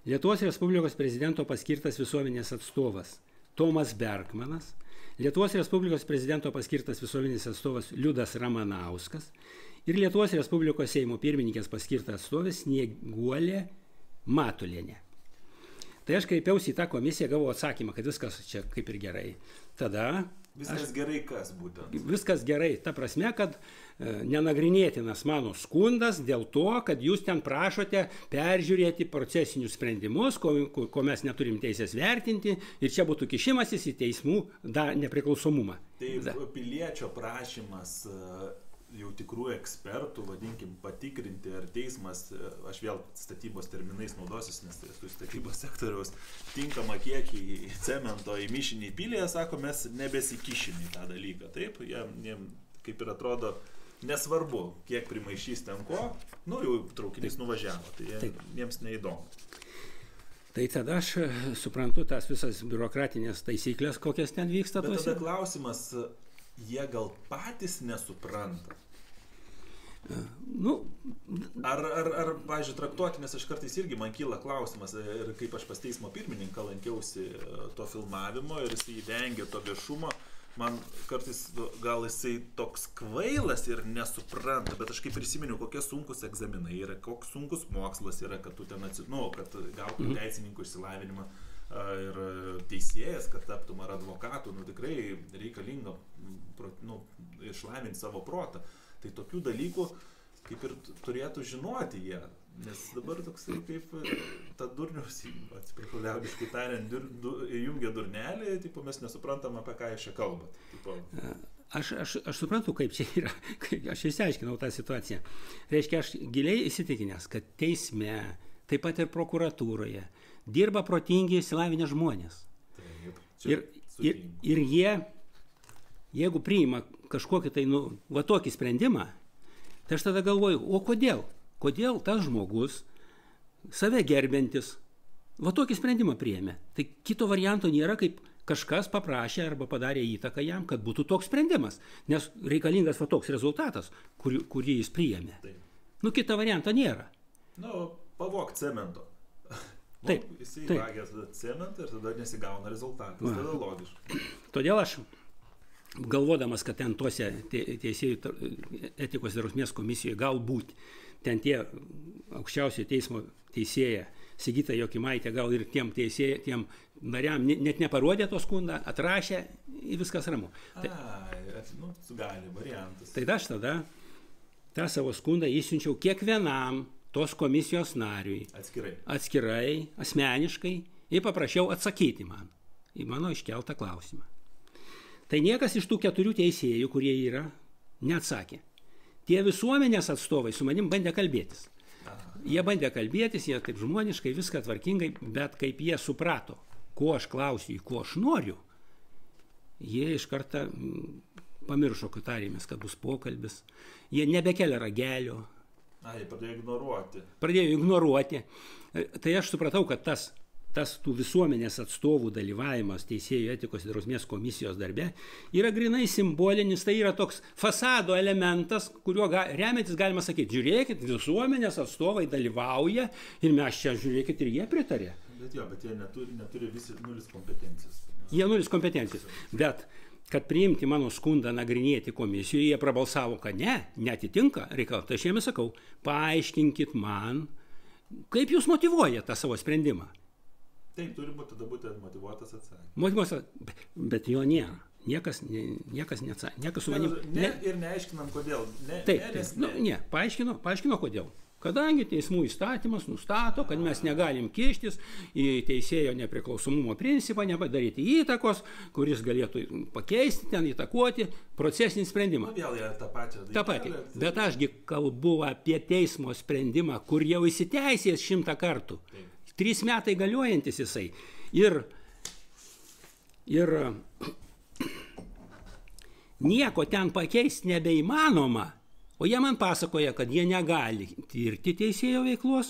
Lietuvos Respublikos prezidento paskirtas visuomenės atstovas Tomas Berkmanas, Lietuvos Respublikos prezidento paskirtas visuomenės atstovas Liudas Ramanauskas ir Lietuvos Respublikos Seimo pirmininkės paskirtas atstovas Snieguolė Matulienė. Tai aš kreipiausi į tą komisiją, gavau atsakymą, kad viskas čia kaip ir gerai. Tada Viskas gerai kas būtent? Viskas gerai, ta prasme, kad nenagrinėtinas mano skundas dėl to, kad jūs ten prašote peržiūrėti procesinius sprendimus, ko mes neturim teisės vertinti ir čia būtų kišimasis į teismų nepriklausomumą. Tai piliečio prašymas jau tikrų ekspertų, vadinkim, patikrinti, ar teismas, aš vėl statybos terminais naudosius, nes tai esu statybos sektoriaus, tinkamą kiekį cemento į mišinį įpylėje, sako, mes nebesikišim į tą dalyką. Taip, jiem kaip ir atrodo, nesvarbu, kiek primaišys ten ko, jau traukinys nuvažiavo, tai jiems neįdomu. Tai tada aš suprantu tas visas biurokratinės taisyklės, kokias ten vyksta. Bet tada klausimas, jie gal patys nesupranta. Ar pavyzdžiui, traktuoti, nes aš kartais irgi man kyla klausimas, ir kaip aš pas teismo pirmininką lankiausi to filmavimo ir jisai vengia to viešumo, man kartais gal jisai toks kvailas ir nesupranta, bet aš kaip prisiminiau, kokie sunkus egzaminai yra, koks sunkus mokslas yra, kad tu ten kad gautum teisininkų išsilavinimą ir teisėjas, kad taptum ar advokatu, tikrai reikalinga išlavinti savo protą. Tai tokių dalykų kaip ir turėtų žinoti jie, nes dabar toksai kaip ta durnius, atsiprašau liaudiškai tariant, įjungia durnelį, mes nesuprantam, apie ką jie čia kalba. Aš suprantu, kaip čia yra, aš išsiaiškinau tą situaciją. Reiškia, aš giliai įsitikinęs, kad teisme, taip pat ir prokuratūroje, dirba protingi išsilavinę žmonės. Ir jie, jeigu priima kažkokį tai, tokį sprendimą, tai aš tada galvoju, o kodėl? Kodėl tas žmogus, save gerbiantis, tokį sprendimą priėmė? Tai kito varianto nėra, kaip kažkas paprašė arba padarė įtaką jam, kad būtų toks sprendimas, nes reikalingas toks rezultatas, kurį jis priėmė. Kito varianto nėra. Pavok cemento. Taip. Jisai vagęs cementą ir tada nesigauna rezultatas. Tada logiškai. Todėl aš, galvodamas, kad ten tuose teisėjų etikos ir drausmės komisijoje galbūt ten tie aukščiausio teismo teisėja Sigita Jokimaitė gal ir tiem nariam net neparodė to skundą, atrašė ir viskas ramu. Gali variantas. Tai aš tada tą savo skundą įsiunčiau kiekvienam tos komisijos nariui. Atskirai, asmeniškai ir paprašiau atsakyti man į mano iškeltą klausimą. Tai niekas iš tų 4 teisėjų, kurie yra, neatsakė. Tie visuomenės atstovai su manim bandė kalbėtis. Jie bandė kalbėtis, jie taip žmoniškai, viską tvarkingai, bet kaip jie suprato, ko aš klausiu, ko aš noriu, jie iš karto pamiršo, kad tarėmės, kad bus pokalbis. Jie nebekelia ragelio. Jie pradėjo ignoruoti. Tai aš supratau, kad tas tų visuomenės atstovų dalyvavimas teisėjų etikos ir drausmės komisijos darbe yra grinai simbolinis, tai yra toks fasado elementas, kuriuo remiantis galima sakyti, žiūrėkit, visuomenės atstovai dalyvauja ir mes čia, žiūrėkit, ir jie pritarė. Bet jie neturi visi nulis kompetencijos. Jie nulis kompetencijos, bet kad priimti mano skundą nagrinėti komisijoje, jie prabalsavo, kad neatitinka reikalą. Tai aš jiems sakau, paaiškinkit man, kaip jūs motyvuojate tą savo sprendimą. Taip, turi tada būti motyvuotas atsakymas. Motyvuotas, bet jo nėra. Niekas neatsakė. Niekas su manim. Ir neaiškinam, kodėl. Paaiškino kodėl. Kadangi teismų įstatymas nustato, kad mes negalim kištis į teisėjo nepriklausomumo principą, nepadaryti įtakos, kuris galėtų pakeisti, ten įtakoti procesinį sprendimą. Vėl yra tą patį. Bet ašgi kalbu apie teismo sprendimą, kur jau įsiteisės 100 kartų. 3 metai galiojantis jisai. Ir nieko ten pakeisti nebeįmanoma. O jie man pasakoja, kad jie negali tirti teisėjo veiklos,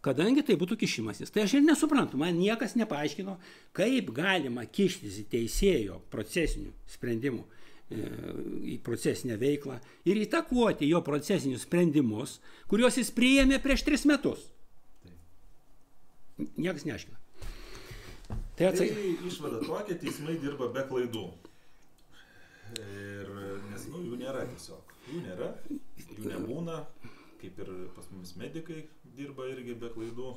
kadangi tai būtų kišimasis. Tai aš ir nesuprantu, man niekas nepaaiškino, kaip galima kištis į teisėjo procesinių sprendimų į procesinę veiklą ir įtakuoti jo procesinius sprendimus, kuriuos jis priėmė prieš 3 metus. Niekas neaiškina. Tai išvada tokia, teismai dirba be klaidų. Nes jų nėra tiesiog. Jų nėra, jų nebūna, kaip ir pas mumis medikai dirba irgi be klaidų.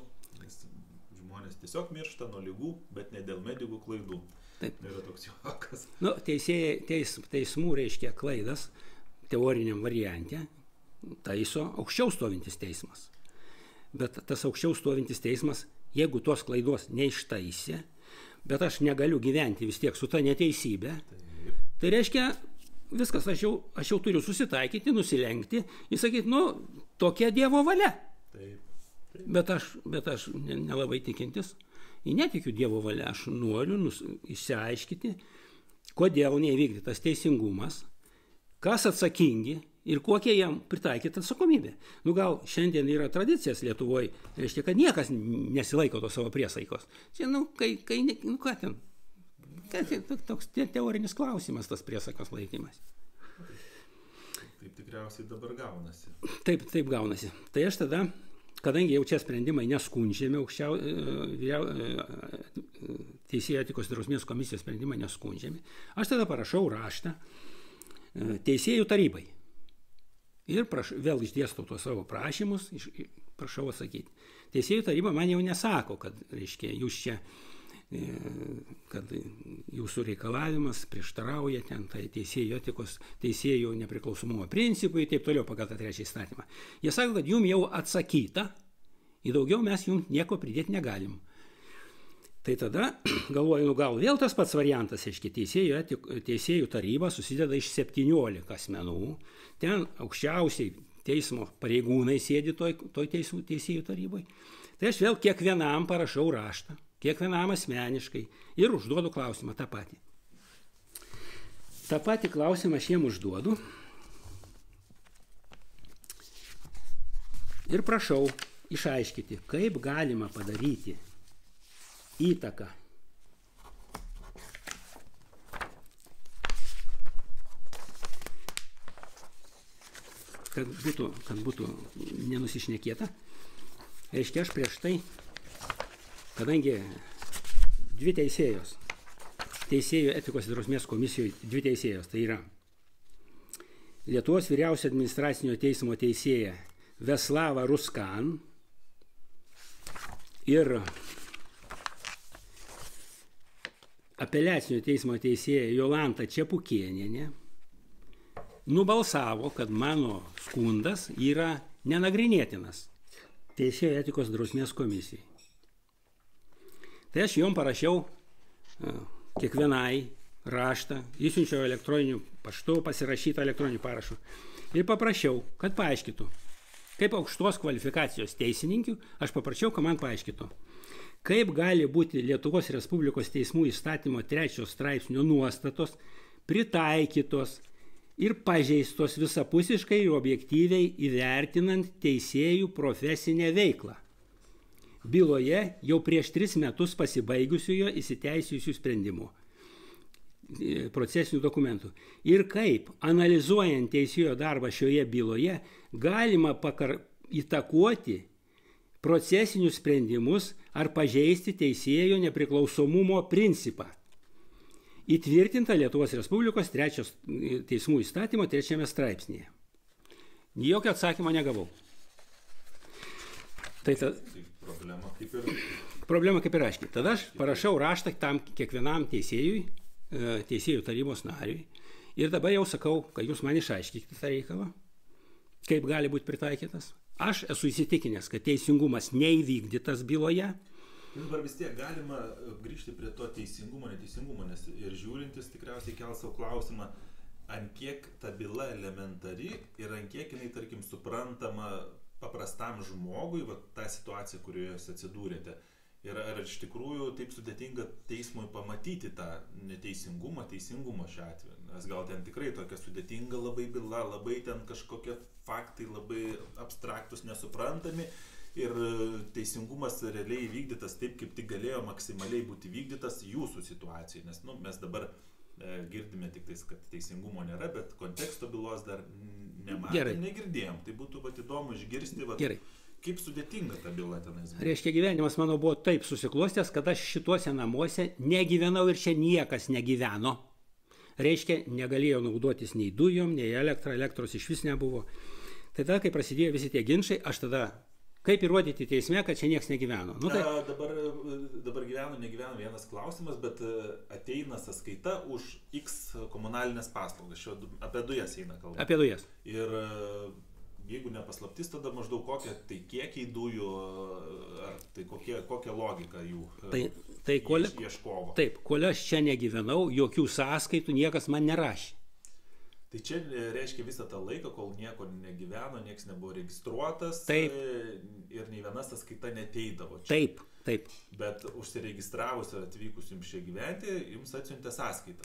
žmonės tiesiog miršta nuo lygų, bet ne dėl medikų klaidų. Taip. Yra toks juokas. Nu, teismų reiškia klaidas teoriniam variante taiso aukščiau stovintis teismas. Bet tas aukščiau stovintis teismas, jeigu tos klaidos neištaisė, bet aš negaliu gyventi vis tiek su ta neteisybė, tai reiškia, viskas, aš jau turiu susitaikyti, nusilenkti ir sakyti, nu, tokia Dievo valia. Taip. Bet aš nelabai tikintis, ir netikiu Dievo valia, aš noriu išsiaiškyti, kodėl neįvykdytas teisingumas, kas atsakingi ir kokie jam pritaikyti atsakomybė. Nu, gal šiandien yra tradicijas Lietuvoje, reiškia, kad niekas nesilaiko to savo priesaikos. Čia, nu, ką ten? Toks teorinis klausimas, tas priesaikos laikymas. Taip tikriausiai dabar gaunasi. Taip gaunasi. Tai aš tada, kadangi jau čia sprendimai neskundžiami, Teisėjų etikos ir drausmės komisijos sprendimai neskundžiami, aš tada parašau raštą Teisėjų tarybai. Ir vėl išdėstau tuos savo prašymus, prašau atsakyti. Teisėjų taryba man jau nesako, kad, reiškia, jūs čia, kad jūsų reikalavimas prieštarauja ten tai teisėjų etikos, teisėjų nepriklausomumo principui ir taip toliau pagal tą trečią įstatymą. Jie sako, kad jums jau atsakyta, ir daugiau mes jums nieko pridėti negalim. Tai tada galvoju, nu gal vėl tas pats variantas, reiškia, teisėjų taryba susideda iš 17 asmenų, ten aukščiausiai teismo pareigūnai sėdi toj teisėjų tarybai. Tai aš vėl kiekvienam parašau raštą, kiekvienam asmeniškai ir užduodu klausimą tą patį. Ta patį klausimą aš jiem užduodu ir prašau išaiškyti, kaip galima padaryti įtaką kad būtų nenusišnekėta. Reiškia, aš prieš tai, kadangi dvi teisėjos, Teisėjų etikos ir drausmės komisijoje dvi teisėjos, tai yra Lietuvos vyriausio administracinio teismo teisėja Veslava Ruskan ir apeliacinio teismo teisėja Jolanta Čepukėnienė nubalsavo, kad mano skundas yra nenagrinėtinas Teisėjų etikos drausmės komisijai. Tai aš jom parašiau kiekvienai raštą, išsiunčiau elektroniniu paštu, pasirašytą elektroniniu parašu ir paprašiau, kad paaiškytų, kaip aukštos kvalifikacijos teisininkių, aš paprašiau, kad man paaiškytų, kaip gali būti Lietuvos Respublikos teismų įstatymo 3 straipsnio nuostatos pritaikytos ir pažeistos visapusiškai ir objektyviai įvertinant teisėjų profesinę veiklą. Byloje jau prieš 3 metus pasibaigusiojo įsiteisėjusių sprendimų procesinių dokumentų. Ir kaip, analizuojant teisėjo darbą šioje byloje, galima įtakoti procesinius sprendimus ar pažeisti teisėjo nepriklausomumo principą. Įtvirtinta Lietuvos Respublikos teismų įstatymo 3 straipsnėje. Jokio atsakymo negavau. Tai problema kaip ir aiškiai. Tada aš parašau raštą tam kiekvienam teisėjų tarybos nariui ir dabar jau sakau, kad jūs man išaiškite tą reikalą, kaip gali būti pritaikytas. Aš esu įsitikinęs, kad teisingumas neįvykdytas byloje. Dabar vis tiek galima grįžti prie to teisingumo, neteisingumo, nes ir žiūrintis tikriausiai kel savo klausimą, ant kiek ta byla elementari ir ant kiek jinai, tarkim, suprantama paprastam žmogui, va, tą situaciją, kurioje jūs atsidūrėte. Ir ar iš tikrųjų taip sudėtinga teismui pamatyti tą neteisingumą, teisingumą šiuo atveju? Nes gal ten tikrai tokia sudėtinga labai byla, labai ten kažkokie faktai labai abstraktus, nesuprantami ir teisingumas realiai vykdytas taip, kaip tik galėjo maksimaliai būti vykdytas jūsų situacijai. Nes mes dabar girdime tik tais, kad teisingumo nėra, bet konteksto bylos dar nematėme, negirdėjom. Tai būtų įdomu išgirsti, kaip sudėtinga ta byla tenais. Reiškia, gyvenimas mano buvo taip susiklostęs, kad aš šituose namuose negyvenau ir čia niekas negyveno. Reiškia, negalėjau naudotis nei dujom, nei elektros iš vis nebuvo. Tai tada, kai prasidėjo visi tie ginčai, aš tada Kaip įrodyti teisme, kad čia nieks negyveno? Nu, tai... Dabar negyveno vienas klausimas, bet ateina sąskaita už X komunalinės paslaugas. Šio apie dujas eina kalba. Apie dujas. Ir jeigu nepaslaptis, tada maždaug kokie tai kiekiai dujų, ar tai kokia logika jų ieškovo. Taip, kol aš čia negyvenau, jokių sąskaitų niekas man nerašė. Tai čia reiškia visą tą laiką, kol nieko negyveno, nieks nebuvo registruotas. Taip. Ir nei viena sąskaita neteidavo čia. Taip, taip. Bet užsiregistravus ir atvykus jums čia gyventi, jums atsiuntė sąskaitą.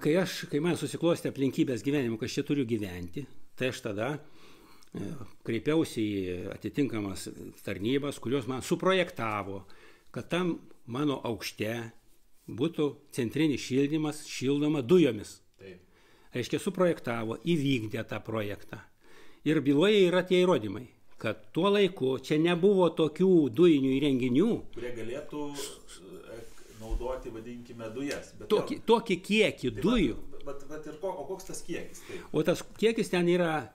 Kai man susiklostė aplinkybės gyvenimo, kad aš čia turiu gyventi, tai aš tada kreipiausi į atitinkamas tarnybas, kurios man suprojektavo, kad tam mano aukšte būtų centrinis šildymas šildoma dujomis. Reiškia, suprojektavo, įvykdė tą projektą. Ir byloje yra tie įrodymai, kad tuo laiku čia nebuvo tokių dujinių įrenginių, kurie galėtų naudoti, vadinkime, dujas. Tokį kiekį dujų. O koks tas kiekis? Taip. O tas kiekis ten yra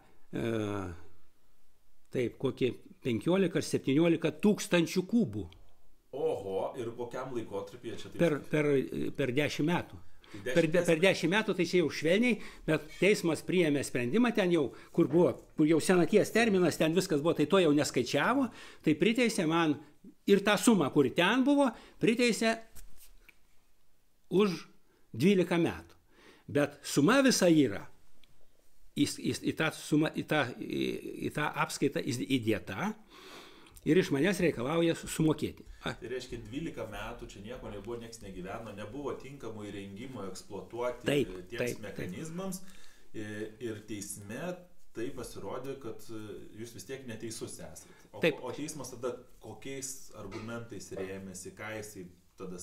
kokie 15 ar 17 tūkstančių kubų. Oho, ir kokiam laikotarpyje čia taip? Per 10 metų. Per 10 metų tai čia jau švelniai, bet teismas priėmė sprendimą ten jau, kur jau senaties terminas, ten viskas buvo, tai to jau neskaičiavo, tai priteisė man ir tą sumą, kuri ten buvo, priteisė už 12 metų. Bet suma visa yra į tą apskaitą įdėta ir iš manęs reikalauja sumokėti. Tai reiškia 12 metų, čia nieko nebuvo, nieks negyveno, nebuvo tinkamų įrengimo eksploatuoti tiems mechanizmams ir teisme tai pasirodė, kad jūs vis tiek neteisus esate. O teismas tada kokiais argumentais rėmėsi, ką jisai tada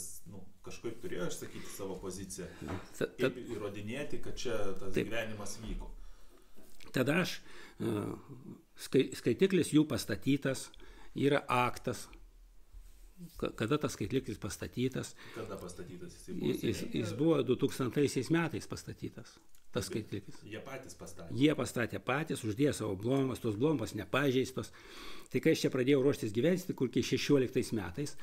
kažkaip turėjo išsakyti savo poziciją, kaip įrodinėti, kad čia tas gyvenimas vyko. Tada skaitiklis jų pastatytas, yra aktas, kada tas skaitliklis pastatytas. Kada pastatytas? Jis buvo 2000 metais pastatytas, tas skaitliklis. Jie patys pastatė? Jie pastatė patys, uždėjo savo blombas, tos blombas nepažeistos. Tai kai aš čia pradėjau ruoštis gyventi, kur 16 metais,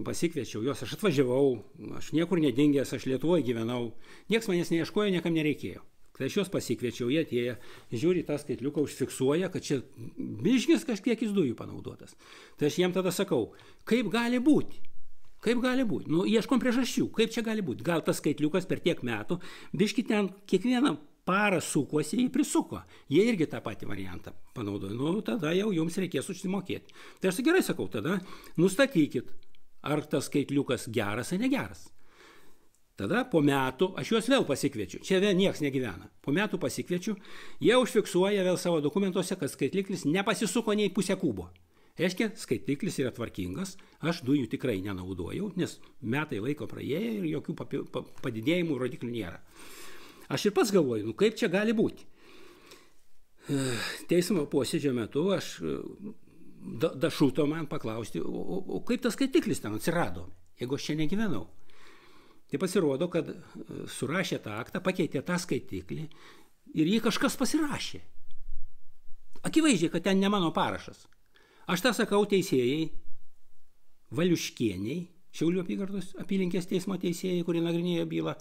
pasikviečiau juos, aš atvažiavau, aš niekur nedingęs, aš Lietuvoje gyvenau, nieks manęs neieškojo, niekam nereikėjo. Tai aš juos pasikviečiau, jie atėjo, žiūri tą skaitliuką, užfiksuoja, kad čia biškis kažkiekis dujų panaudotas. Tai aš jiem tada sakau, kaip gali būti? Kaip gali būti? Ieškom priežasčių, kaip čia gali būti? Gal tas skaitliukas per tiek metų, biški ten kiekvieną parą sukosi, jį prisuko. Jie irgi tą patį variantą panaudojo. Tada jau jums reikės užsimokėti. Tai aš gerai sakau, tada nustatykit, ar tas skaitliukas geras ar negeras. Tada po metų aš juos vėl pasikviečiu. Čia vėl nieks negyvena. Po metų pasikviečiu, jie užfiksuoja vėl savo dokumentuose, kad skaitliklis nepasisuko nei pusę kubo. Reiškia, skaitliklis yra tvarkingas, aš dujų tikrai nenaudojau, nes metai laiko praėjo ir jokių padidėjimų rodiklių nėra. Aš ir pats galvoju, kaip čia gali būti. Teismo posėdžio metu aš dašuto man paklausti, o kaip tas skaitiklis ten atsirado, jeigu aš čia negyvenau. Tai pasirodo, kad surašė tą aktą, pakeitė tą skaitiklį ir jį kažkas pasirašė. Akivaizdžiai, kad ten ne mano parašas. Aš tą sakau teisėjai Valiuškieniai, Šiaulių apygardos apylinkės teismo teisėjai, kurie nagrinėjo bylą.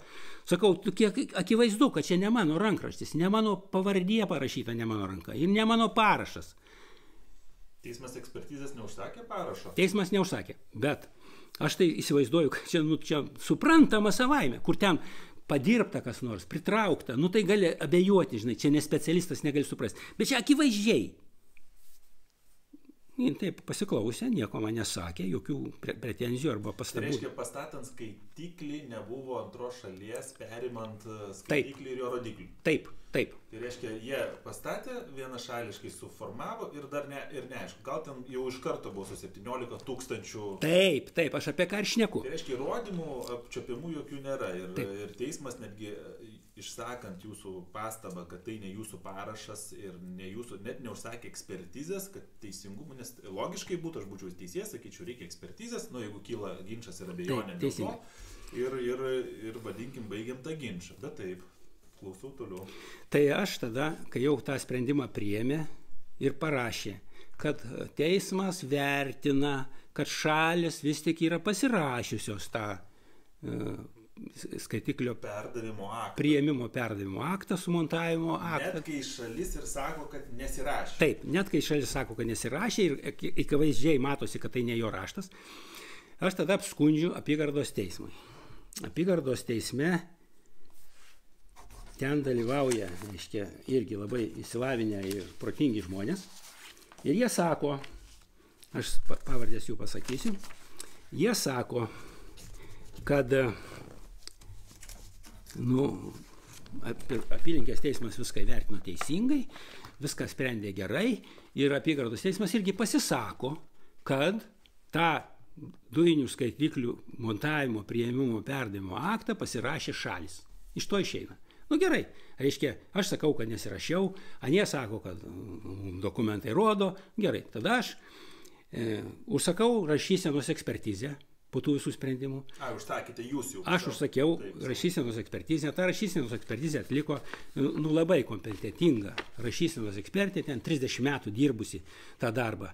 Sakau, kiek akivaizdu, kad čia ne mano rankraštis, ne mano pavardė parašyta, ne mano ranka ir ne mano parašas. Teismas ekspertizės neužsakė parašo? Teismas neužsakė, bet aš tai įsivaizduoju, kad čia suprantama savaime, kur ten padirbta kas nors, pritraukta, tai gali abejoti, žinai, čia ne specialistas negali suprasti, bet čia akivaizdžiai. Taip pasiklausė, nieko man nesakė, jokių pretenzijų arba pastabų. Tai reiškia, pastatant skaitiklį nebuvo antros šalies perimant skaitiklį ir jo rodiklį? Taip. Tai reiškia, jie pastatė, vienašališkai suformavo ir dar neaišku, gal ten jau iš karto buvo su 17 tūkstančių... Taip, aš apie ką ir šneku. Tai reiškia, įrodymų apčiuopiamų jokių nėra ir teismas netgi išsakant jūsų pastabą, kad tai ne jūsų parašas ir net neužsakė ekspertizės, kad teisingumu, nes logiškai būtų, aš būčiau teisėjas, sakyčiau, reikia ekspertizės, jeigu kyla ginčas ir abejonė dėl to ir vadinkim, baigiam tą ginčą, bet taip. Klausau toliau. Tai aš tada, kai jau tą sprendimą priėmė ir parašė, kad teismas vertina, kad šalis vis tik yra pasirašiusios tą skaitiklio priėmimo perdavimo aktą, sumontavimo aktą. Net kai šalis ir sako, kad nesirašė. Taip, net kai šalis sako, kad nesirašė ir akivaizdžiai matosi, kad tai ne jo raštas, aš tada apskundžiu apygardos teismui. Apygardos teisme ten dalyvauja, reiškia, irgi labai įsilavinę ir protingi žmonės. Ir jie sako, aš pavardės jų pasakysiu, jie sako, kad apylinkės teismas viską įvertino teisingai, viską sprendė gerai ir apygardos teismas irgi pasisako, kad tą dujinių skaitiklių montavimo, priėmimo, perdavimo aktą pasirašė šalis. Iš to išeina. Gerai, reiškia, aš sakau, kad nesirašiau, anie sako, kad dokumentai rodo, gerai, tada aš užsakau rašysenos ekspertizę po tų visų sprendimų. Užsakėte jūs jau. Aš užsakiau rašysenos ekspertizę. Ta rašysenos ekspertizė atliko labai kompetentinga rašysenos ekspertė, ten 30 metų dirbusi tą darbą.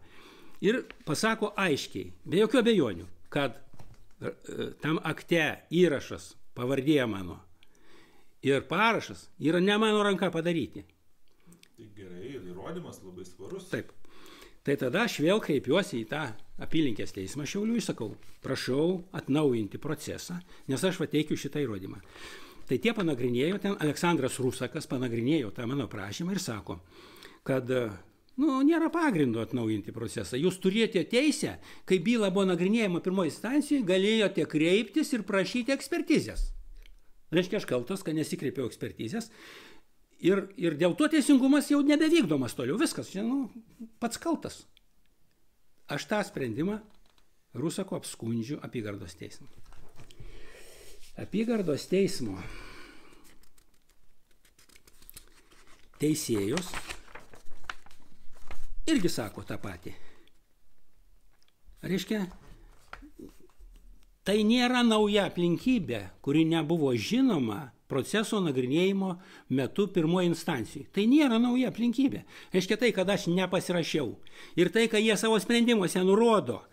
Ir pasako aiškiai, be jokių abejonių, kad tam akte įrašas, pavardė mano ir parašas yra ne mano ranka padaryti. Tai gerai, ir įrodymas labai svarus. Taip. Tai tada aš vėl kreipiuosi į tą apylinkės teismą Šiaulių ir sakau, prašau atnaujinti procesą, nes aš pateikiu šitą įrodymą. Tai tie panagrinėjo, ten Aleksandras Rusakas panagrinėjo tą mano prašymą ir sako, kad nėra pagrindo atnaujinti procesą. Jūs turėjote teisę, kai byla buvo nagrinėjama pirmoje instancijoje, galėjote kreiptis ir prašyti ekspertizės. Reiškia, aš kaltas, kad nesikreipiau ekspertizės. Ir dėl to teisingumas jau nebevykdomas toliau. Viskas, pats kaltas. Aš tą sprendimą Rusako apskundžiu apygardos teismą. Apygardos teismo teisėjos irgi sako tą patį. Reiškia, tai nėra nauja aplinkybė, kuri nebuvo žinoma proceso nagrinėjimo metu pirmoje instancijoje. Tai nėra nauja aplinkybė. Reiškia tai, kad aš nepasirašiau. Ir tai, kad jie savo sprendimuose nurodo,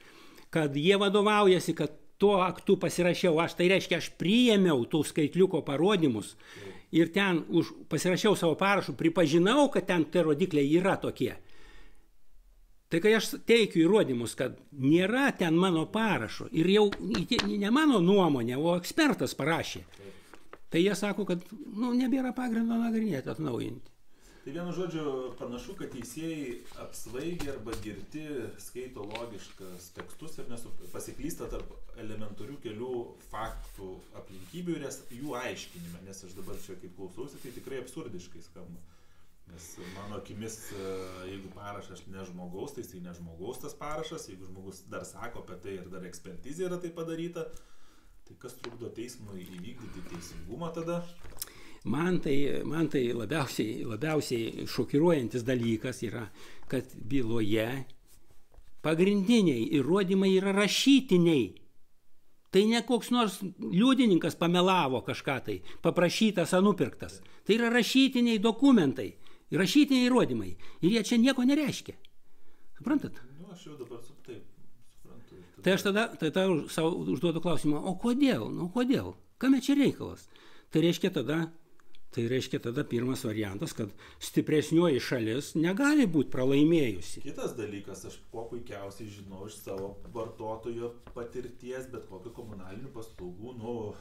kad jie vadovaujasi, kad tuo aktu pasirašiau. Tai reiškia, aš priėmiau tų skaitliuko parodymus ir ten pasirašiau savo parašu, pripažinau, kad ten tie rodikliai yra tokie. Tai kai aš teikiu įrodymus, kad nėra ten mano parašo ir jau ne mano nuomonė, o ekspertas parašė, tai jie sako, kad nebėra pagrindo nagrinėti, atnaujinti. Tai vienu žodžiu, panašu, kad teisėjai apsvaigę arba girti skaito logiškas tekstus ir pasiklysta tarp elementarių kelių faktų aplinkybių ir jų aiškinime, nes aš dabar čia kaip klausausi, tai tikrai absurdiškai skamba. Nes mano akimis, jeigu parašas ne žmogaus, tai jisai ne žmogaus tas parašas, jeigu žmogus dar sako apie tai ir dar ekspertizė yra tai padaryta, tai kas trukdo teismui įvykdyti teisingumą tada? Man tai labiausiai šokiruojantis dalykas yra, kad byloje pagrindiniai įrodymai yra rašytiniai. Tai ne koks nors liudininkas pamelavo kažką tai, paprašytas, nupirktas. Tai yra rašytiniai dokumentai, rašytiniai įrodymai. Ir jie čia nieko nereiškia. Suprantat? Aš jau dabar suprantu. Tai aš tada savo užduodu klausimą, o kodėl? Kodėl? Kame čia reikalas? Tai reiškia tada pirmas variantas, kad stipresnioji šalis negali būti pralaimėjusi. Kitas dalykas, aš kuo puikiausiai žinau iš savo vartotojo patirties, bet kokio komunalinių paslaugų,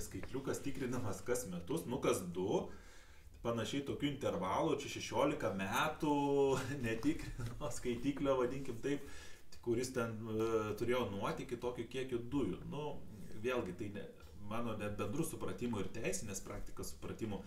skaitliukas tikrinamas kas metus, kas 2, panašiai tokių intervalų, čia 16 metų netikrino skaitiklio, vadinkim taip, kuris ten turėjo nuotykį tokiu kiekiu dujų. Vėlgi, tai mano net bendrų supratimų ir teisinės praktikos supratimų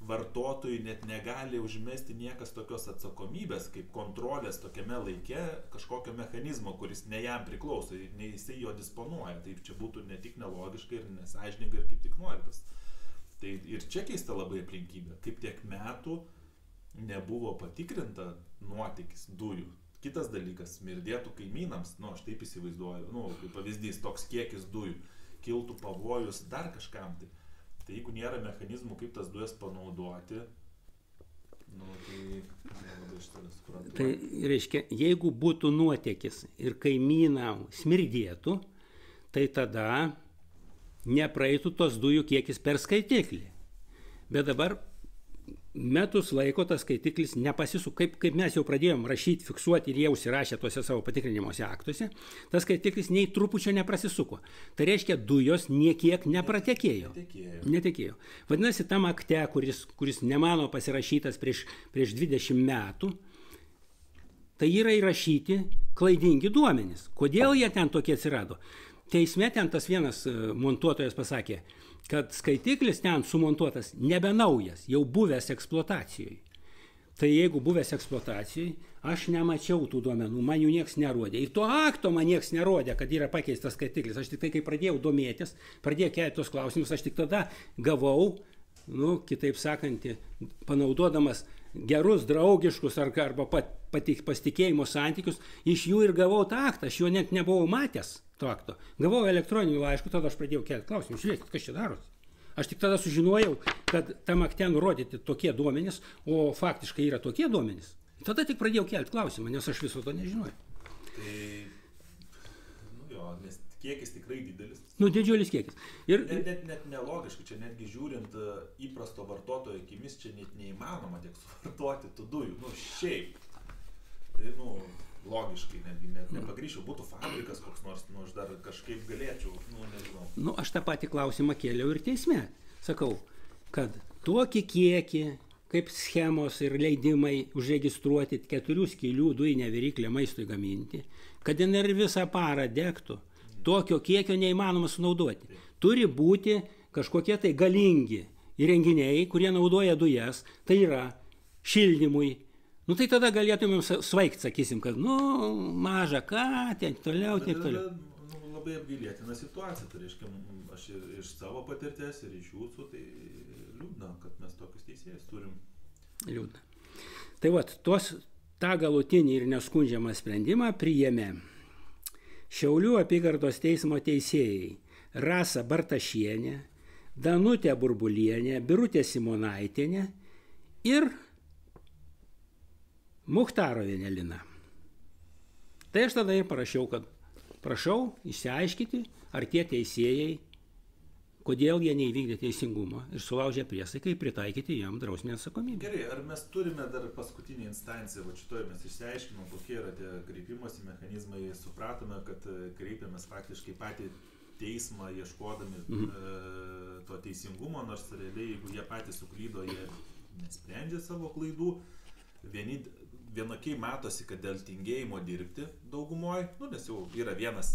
vartotojui net negali užmesti niekas tokios atsakomybės, kaip kontrolės tokiame laike kažkokio mechanizmo, kuris ne jam priklauso, nei jisai jo disponuoja. Tai čia būtų ne tik nelogiška ir nesąžininga ir kaip tik noritas. Tai ir čia keista labai aplinkybė, kaip tiek metų nebuvo patikrinta nuotykis dujų. Kitas dalykas, smirdėtų kaimynams, aš taip įsivaizduoju, kaip pavyzdys, toks kiekis dujų, kiltų pavojus dar kažkam tai. Tai jeigu nėra mechanizmų, kaip tas dujas panaudoti, Tai reiškia, jeigu būtų nuotėkis ir kaimynam smirdėtų, tai tada nepraeitų tos dujų kiekis per skaitiklį. Bet dabar metus laiko tas skaitiklis nepasisuko, kaip mes jau pradėjom rašyti, fiksuoti ir jie užsirašė tuose savo patikrinimuose aktuose, tas skaitiklis nei trupučio neprasisuko. Tai reiškia, dujos niekiek nepratekėjo. Netekėjo. Vadinasi, tam akte, kuris nemano pasirašytas prieš 20 metų, tai yra įrašyti klaidingi duomenys. Kodėl jie ten tokie atsirado? Teisme ten tas vienas montuotojas pasakė, kad skaitiklis ten sumontuotas nebe naujas, jau buvęs eksploatacijoje. Tai jeigu buvęs eksploatacijoje, aš nemačiau tų duomenų, man jų nieks nerodė. Ir to akto man nieks nerodė, kad yra pakeistas skaitiklis. Aš tik tai, kai pradėjau domėtis, pradėjau kelti tos klausimus, aš tik tada gavau, kitaip sakant, panaudodamas gerus, draugiškus arba pasitikėjimo santykius, iš jų ir gavau tą aktą, aš jo net nebuvau matęs. Akto. Gavau elektroninių laiškų, tada aš pradėjau kelti klausimus, žiūrėkit, kas čia darosi. Aš tik tada sužinojau, kad tam akte nurodyti tokie duomenys, o faktiškai yra tokie duomenys. Tada tik pradėjau kelti klausimą, nes aš viso to nežinojau. Tai, nes kiekis tikrai didelis. Didžiulis kiekis. Ir net nelogiškai, čia netgi žiūrint įprasto vartotojo akimis, čia net neįmanoma tiek suvartoti tų dujų. Šiaip. Logiškai, netgi nepagryšiu, būtų fabrikas koks nors, aš dar kažkaip galėčiau, nežinau. Aš tą patį klausimą kėliau ir teisme. Sakau, kad tokį kiekį, kaip schemos ir leidimai užregistruoti 4 skylių dujinę viryklę maistui gaminti, kad jin ir visą parą degtų, tokio kiekio neįmanoma sunaudoti. Turi būti kažkokie tai galingi įrenginiai, kurie naudoja dujas, tai yra šildymui. Tai tada galėtumėm svaigt, sakysim, kad, maža ką, tiek toliau. Labai apgailėtina situacija, tai reiškia, aš iš savo patirties ir iš jūsų, tai liūdna, kad mes tokius teisėjus turim. Liūdna. Tai tą galutinį ir neskundžiamą sprendimą priėmė Šiaulių apygardos teismo teisėjai Rasa Bartašienė, Danutė Burbulienė, Birutė Simonaitienė ir Muchtarovienė Lina. Tai aš tada ir parašiau, kad prašau išsiaiškyti, ar tie teisėjai, kodėl jie neįvykdė teisingumo ir sulaužė priesaiką, pritaikyti jam drausminę atsakomybę. Gerai, ar mes turime dar paskutinį instanciją, šitoje mes išsiaiškinom, kokie yra tie kreipimosi mechanizmai, supratome, kad kreipiamės faktiškai patį teismą ieškodami to teisingumo, nors realiai, jeigu jie patys suklydo, jie nesprendžia savo klaidų. Vienokiai matosi, kad dėl tingėjimo dirbti daugumoje, nes jau yra vienas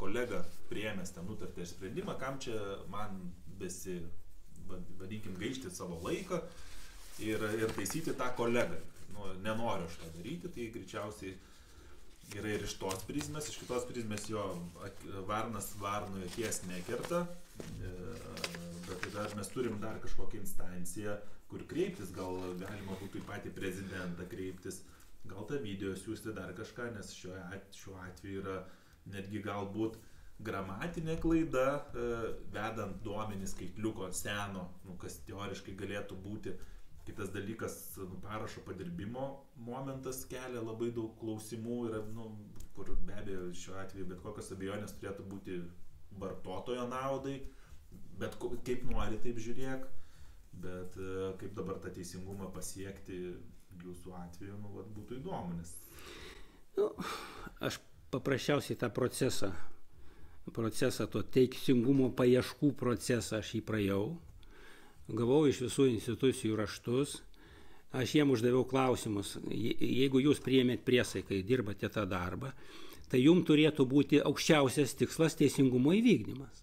kolega priėmęs ten nutartį ir sprendimą, kam čia man vadinkim, gaišti savo laiką ir taisyti tą kolegą. Nenoriu aš to daryti, tai greičiausiai yra ir iš tos prizmės, iš kitos prizmės jo varnas varnui akies nekerta, bet dar mes turim dar kažkokią instanciją, kur kreiptis, gal galima būtų į patį prezidentą kreiptis, gal tą video siūsti dar kažką, nes šiuo atveju yra netgi galbūt gramatinė klaida, vedant duomenis skaitliuko seno, kas teoriškai galėtų būti. Kitas dalykas, parašo padirbimo momentas kelia labai daug klausimų, yra, kur be abejo šiuo atveju bet kokios abejonės turėtų būti vartotojo naudai, bet kaip nori, taip žiūrėk, bet kaip dabar tą teisingumą pasiekti jūsų atveju, būtų įdomu, nes... Aš paprasčiausiai tą procesą, to teisingumo paieškų procesą aš jį praėjau, gavau iš visų institucijų raštus, aš jiem uždaviau klausimus, jeigu jūs priėmėt priesaiką, dirbate tą darbą, tai jums turėtų būti aukščiausias tikslas teisingumo įvykdymas.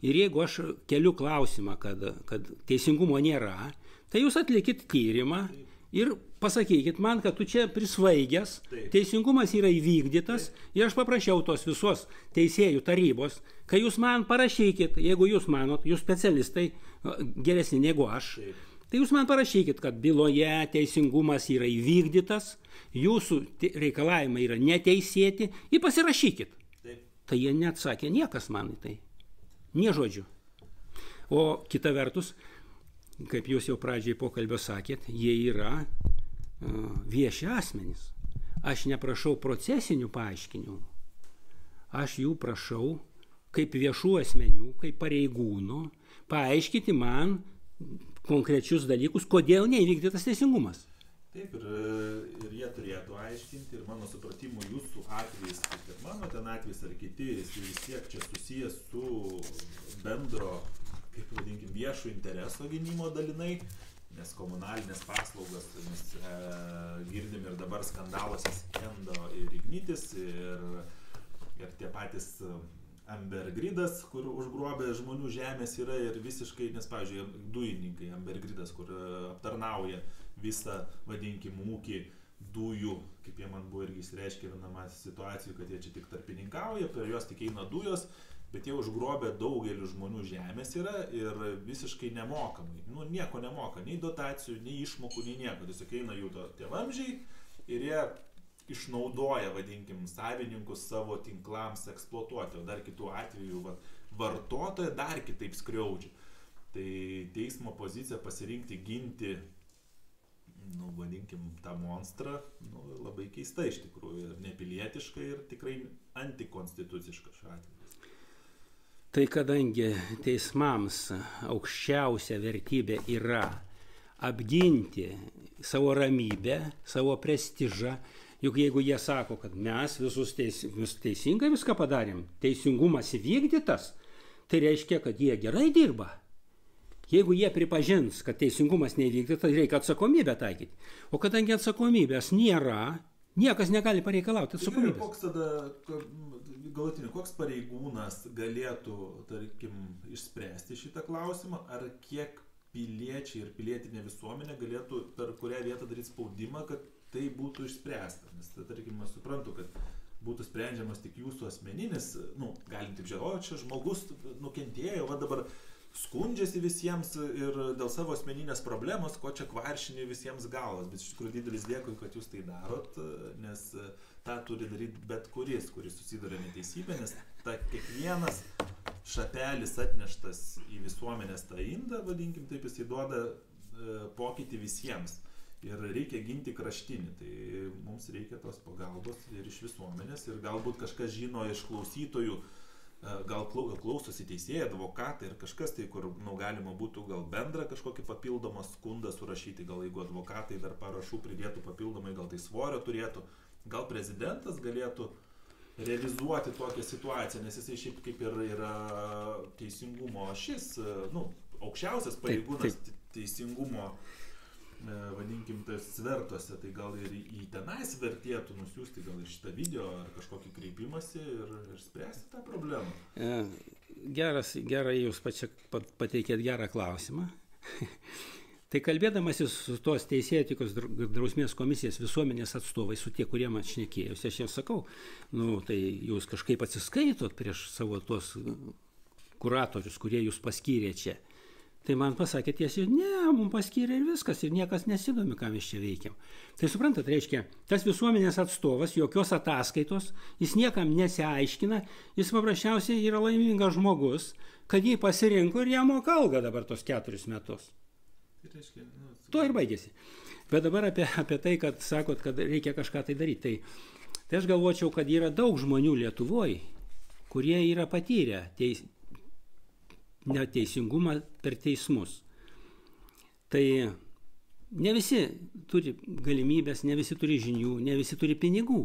Ir jeigu aš keliu klausimą, kad teisingumo nėra, tai jūs atlikit tyrimą ir pasakykit man, kad tu čia prisvaigęs, teisingumas yra įvykdytas ir aš paprašiau tos visos teisėjų tarybos, kai jūs man parašykit, jeigu jūs manot, jūs specialistai geresni negu aš, tai jūs man parašykit, kad byloje teisingumas yra įvykdytas, jūsų reikalavimai yra neteisėti, ir pasirašykit. Tai jie neatsakė niekas man į tai. Nie žodžių. O kita vertus, kaip jūs jau pradžiai pokalbio sakėt, jie yra vieši asmenys. Aš neprašau procesinių paaiškinimų. Aš jų prašau kaip viešų asmenių, kaip pareigūnų, paaiškinti man konkrečius dalykus, kodėl neįvykdytas teisingumas. Taip, ir jie turėtų aiškinti, ir mano supratimu, jūsų atvejais, kaip ir mano ten atvejais ar kiti, jis vis tiek čia susijęs su bendro, kaip vadinkim, viešo intereso gynimo dalinai, nes komunalinės paslaugos, mes girdim ir dabar skandaluose skendo ir Ignitis, ir tie patys Amber Gridas, kur užgrobė žmonių žemės yra ir visiškai, nes, pavyzdžiui, dujininkai, Amber Gridas, kur aptarnauja visą, vadinkim, ūkį dujų, kaip jie man buvo irgi išreiškė vienamą situacijų, kad jie čia tik tarpininkauja, per juos tik eina dujos, bet jie užgrobė daugelių žmonių žemės yra ir visiškai nemokamai. Nu, nieko nemoka, nei dotacijų, nei išmokų, nei nieko. Tiesiog eina jų tie vamzdžiai ir jie išnaudoja, vadinkim, savininkus savo tinklams eksploatuoti, o dar kitų atvejų vartotoją dar kitaip skriaudžia. Tai teismo pozicija pasirinkti ginti, nu, vadinkim, tą monstrą, nu, labai keista iš tikrųjų, ir nepilietiška, ir tikrai antikonstituciška šiuo atveju. Tai kadangi teismams aukščiausia vertybė yra apginti savo ramybę, savo prestižą, juk jeigu jie sako, kad mes visus teisingai viską padarėm, teisingumas įvykdytas, tai reiškia, kad jie gerai dirba. Jeigu jie pripažins, kad teisingumas neįvykdytas, tai reikia atsakomybę taikyti. O kadangi atsakomybės nėra, niekas negali pareikalauti atsakomybės. Tai koks tada galutinį, koks pareigūnas galėtų, tarkim, išspręsti šitą klausimą, ar kiek piliečiai ir pilietinė visuomenė galėtų per kurią vietą daryti spaudimą, kad tai būtų išspręsta. Nes, tarkim, aš suprantu, kad būtų sprendžiamas tik jūsų asmeninis, nu, galim taip žiūrėti, o čia žmogus nukentėjo, va dabar skundžiasi visiems ir dėl savo asmeninės problemos, ko čia kvaršini visiems galvas. Bet iš tikrųjų didelis dėkui, kad jūs tai darot, nes tą turi daryti bet kuris susiduria neteisybė, nes ta kiekvienas šapelis atneštas į visuomenės tą indą, vadinkim taip, jis įduoda pokytį visiems. Ir reikia ginti kraštinį, tai mums reikia tos pagalbos ir iš visuomenės, ir galbūt kažkas žino iš klausytojų, gal klausosi teisėjai, advokatai ir kažkas tai, kur galima būtų gal bendrą kažkokį papildomą skundą surašyti, gal jeigu advokatai dar parašų pridėtų papildomai, gal tai svorio turėtų, gal prezidentas galėtų realizuoti tokią situaciją, nes jisai šiaip kaip ir yra teisingumo ašis, nu, aukščiausias pareigūnas teisingumo, vadinkim, tas svertuose, tai gal ir į tenais vertėtų nusiųsti gal ir šitą video ar kažkokį kreipimąsi ir spręsti tą problemą. Gerai, jūs pateikėt gerą klausimą. Tai kalbėdamasis su tos teisėtikos drausmės komisijos visuomenės atstovai, su tie, kurie man šnekėjosi, aš jiems sakau, nu, tai jūs kažkaip atsiskaitot prieš savo tos kuratorius, kurie jūs paskyrė čia. Tai man pasakė tiesiai, ne, mums paskyrė ir viskas, ir niekas nesidomi, ką mes čia veikiam. Tai suprantat, reiškia, tas visuomenės atstovas, jokios ataskaitos, jis niekam nesiaiškina, jis paprasčiausiai yra laimingas žmogus, kad jį pasirinko ir jam moka algą dabar tos 4 metus. Tuo ir baigėsi. Bet dabar apie tai, kad sakot, kad reikia kažką tai daryti. Tai aš galvočiau, kad yra daug žmonių Lietuvoje, kurie yra patyrę neteisingumą per teismus. Tai ne visi turi galimybės, ne visi turi žinių, ne visi turi pinigų,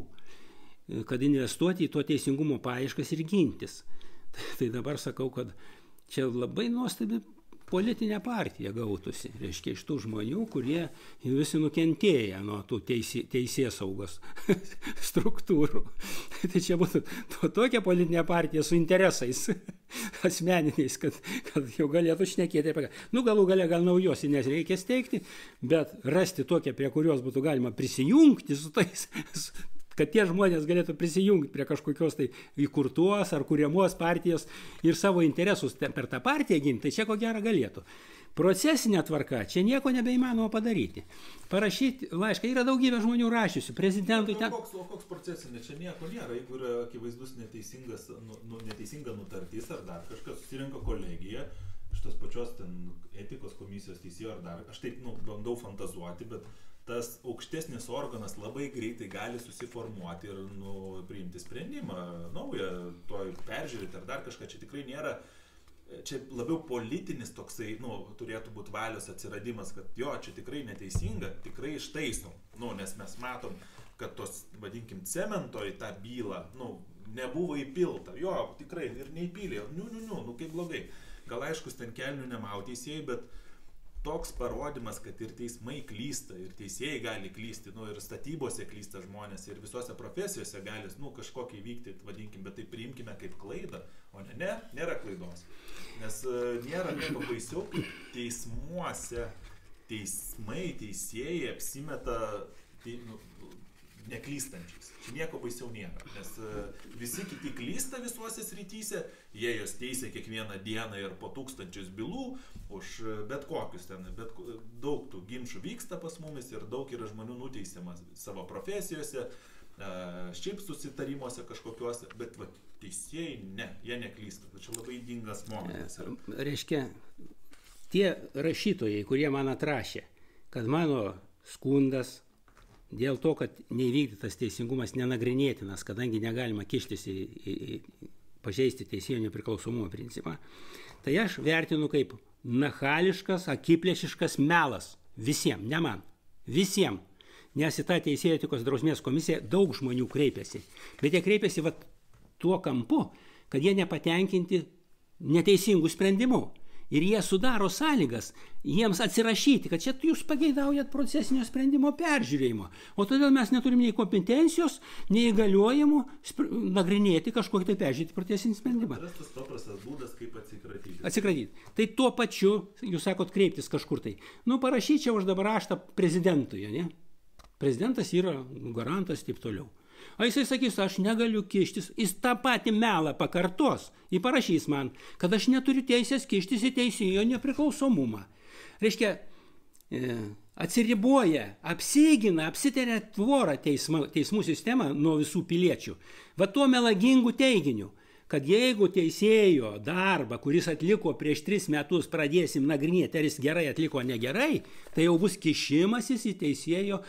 kad investuoti į to teisingumo paieškas ir gintis. Tai dabar sakau, kad čia labai nuostabi politinė partija gautųsi, reiškia, iš tų žmonių, kurie visi nukentėję nuo tų teisėsaugos struktūrų. Tai čia būtų tokia politinė partija su interesais asmeniniais, kad jau galėtų šnekėti apie ką. Nu, galų gale gal naujos reikia steigti, bet rasti tokią, prie kurios būtų galima prisijungti su tais, kad tie žmonės galėtų prisijungti prie kažkokios tai įkurtuos ar kuriamos partijos ir savo interesus per tą partiją ginti, tai čia ko gero galėtų. Procesinė tvarka, čia nieko nebeįmanoma padaryti. Parašyti laišką, yra daugybė žmonių rašiusių, prezidentui ten... O koks procesinė, čia nieko nėra, jeigu yra akivaizdus neteisinga nutartis ar dar kažkas, susirinka kolegija, iš tos pačios ten etikos komisijos teisėjo ar dar, aš taip bandau fantazuoti, bet tas aukštesnis organas labai greitai gali susiformuoti ir priimti sprendimą naują, to peržiūrėti ar dar kažką. Čia tikrai nėra, čia labiau politinis toksai, turėtų būti valios atsiradimas, kad jo, čia tikrai neteisinga, tikrai ištaisom. Nes mes matom, kad tos, vadinkim, cemento į tą bylą, nebuvo įpilta. Jo, tikrai, ir neįpylė. Kaip blogai. Gal aiškus, ten kelnių nemau teisėjai, bet toks parodimas, kad ir teismai klysta, ir teisėjai gali klysti, ir statybose klysta žmonės, ir visose profesijose gali, kažkokiai vykti, vadinkim, bet tai priimkime kaip klaidą, o nėra klaidos. Nes nėra nieko baisiau, kaip teismuose teismai, teisėjai apsimeta neklystančiais. Čia nieko baisiau nėra, nes visi kiti klysta visuose srityse, jie jos teisia kiekvieną dieną ir po 1000 bylų už bet kokius ten, daug tų ginčų vyksta pas mumis ir daug yra žmonių nuteisiama savo profesijose, šiaip susitarimuose kažkokiuose, bet teisėjai jie neklysta. Tai čia labai ydingas momentas. Reiškia, tie rašytojai, kurie man atrašė, kad mano skundas dėl to, kad neįvykdytas teisingumas nenagrinėtinas, kadangi negalima kištis į pažeisti teisėjo nepriklausomumo principą, tai aš vertinu kaip nachališkas, akiplėšiškas melas. Visiems, ne man. Visiems. Nes į tą teisėjų etikos drausmės komisiją daug žmonių kreipiasi. Bet jie kreipiasi tuo kampu, kad jie nepatenkinti neteisingų sprendimų. Ir jie sudaro sąlygas jiems atsirašyti, kad čia jūs pageidaujat procesinio sprendimo peržiūrėjimo. O todėl mes neturim nei kompetencijos, nei įgaliojimų nagrinėti kažkokį tai peržiūrėti procesinį sprendimą. Tai tas paprastas būdas, kaip atsikratyti. Atsikratyti. Tai tuo pačiu, jūs sakot, kreiptis kažkur tai. Parašyčiau aš dabar raštą prezidentui, ne? Prezidentas yra garantas, taip toliau. O jisai sakys, aš negaliu kištis, jis tą patį melą pakartos, jis parašys man, kad aš neturiu teisės kištis į teisėjo nepriklausomumą. Reiškia, atsiriboja, apsigina, apsiteria tvorą teismų sistemą nuo visų piliečių. Tuo melagingų teiginiu, kad jeigu teisėjo darbą, kuris atliko prieš 3 metus, pradėsim nagrinėti, ar jis gerai atliko negerai, tai jau bus kišimasis į teisėjo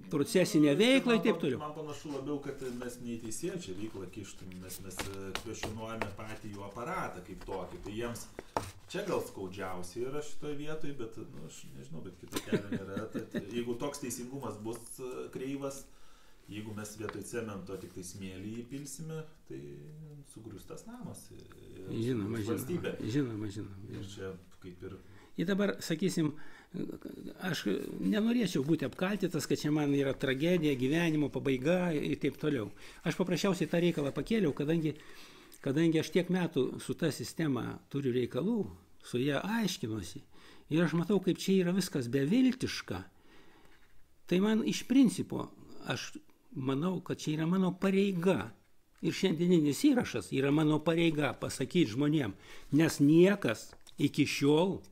procesinę veiklą ir taip toliau. Man panašu labiau, kad mes ne į teisėjo čia veiklą kištum, mes kvestionuojame patį jų aparatą kaip tokį. Tai jiems čia gal skaudžiausiai yra šitoje vietoje, bet aš nežinau, bet kito kelio nėra. Tad, jeigu toks teisingumas bus kreivas, jeigu mes vietoj cemento tik tai smėlį įpilsime, tai sugrius tas namas. Žinoma. Ir čia kaip ir... Ir dabar, sakysim, aš nenorėčiau būti apkaltytas, kad čia man yra tragedija, gyvenimo pabaiga ir taip toliau. Aš paprasčiausiai tą reikalą pakėliau, kadangi aš tiek metų su ta sistema turiu reikalų, su ją aiškinuosi. Ir aš matau, kaip čia yra viskas beviltiška. Tai man iš principo, aš manau, kad čia yra mano pareiga. Ir šiandieninis įrašas yra mano pareiga pasakyti žmonėm, nes niekas iki šiol,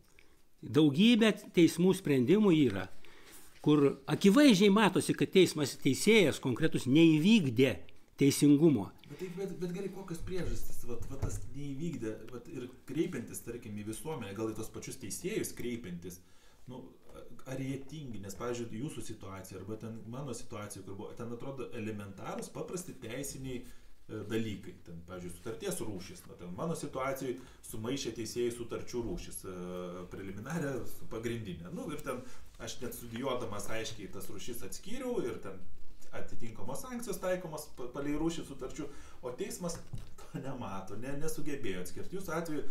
daugybė teismų sprendimų yra, kur akivaizdžiai matosi, kad teisėjas konkretus neįvykdė teisingumo. Bet gali kokios priežastys, tas neįvykdė, ir kreipiantis, tarkim, į visuomenę, gal į tos pačius teisėjus kreipiantis, ar jie tingi, nes, pavyzdžiui, jūsų situacija, arba ten mano situacija, kur buvo, ten atrodo elementarus, paprasti teisiniai dalykai, ten, pavyzdžiui, sutarties rūšis, ten mano situacijai sumaišė teisėjai sutarčių rūšis, preliminarė su pagrindinė, ir ten aš net studijuodamas aiškiai tas rūšis atskyriau ir ten atitinkamos sankcijos taikomos palei rūšį sutarčių, o teismas to nemato, nesugebėjo atskirti. Jūsų atveju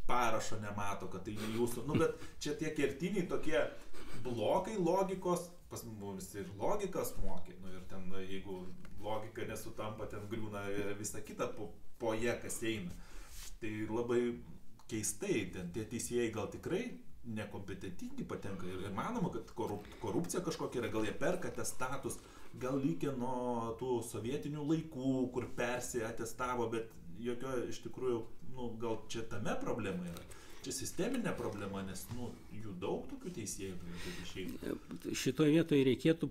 parašo nemato, kad tai ne jūsų, bet čia tie kertiniai tokie blokai logikos, pas mumis ir logikas mokė, ir ten, jeigu logika nesutampa, ten griūna visą kitą po jie, kas eina. Tai labai keistai, ten tie teisėjai gal tikrai nekompetentingi patenka ir manoma, kad korupcija kažkokia yra, gal jie perka atestatus, gal lygia nuo tų sovietinių laikų, kur persiatestavo, bet jokio iš tikrųjų, gal čia tame problema yra. Čia sisteminė problema, nes jų daug tokių teisėjų. Šitoje vietoje reikėtų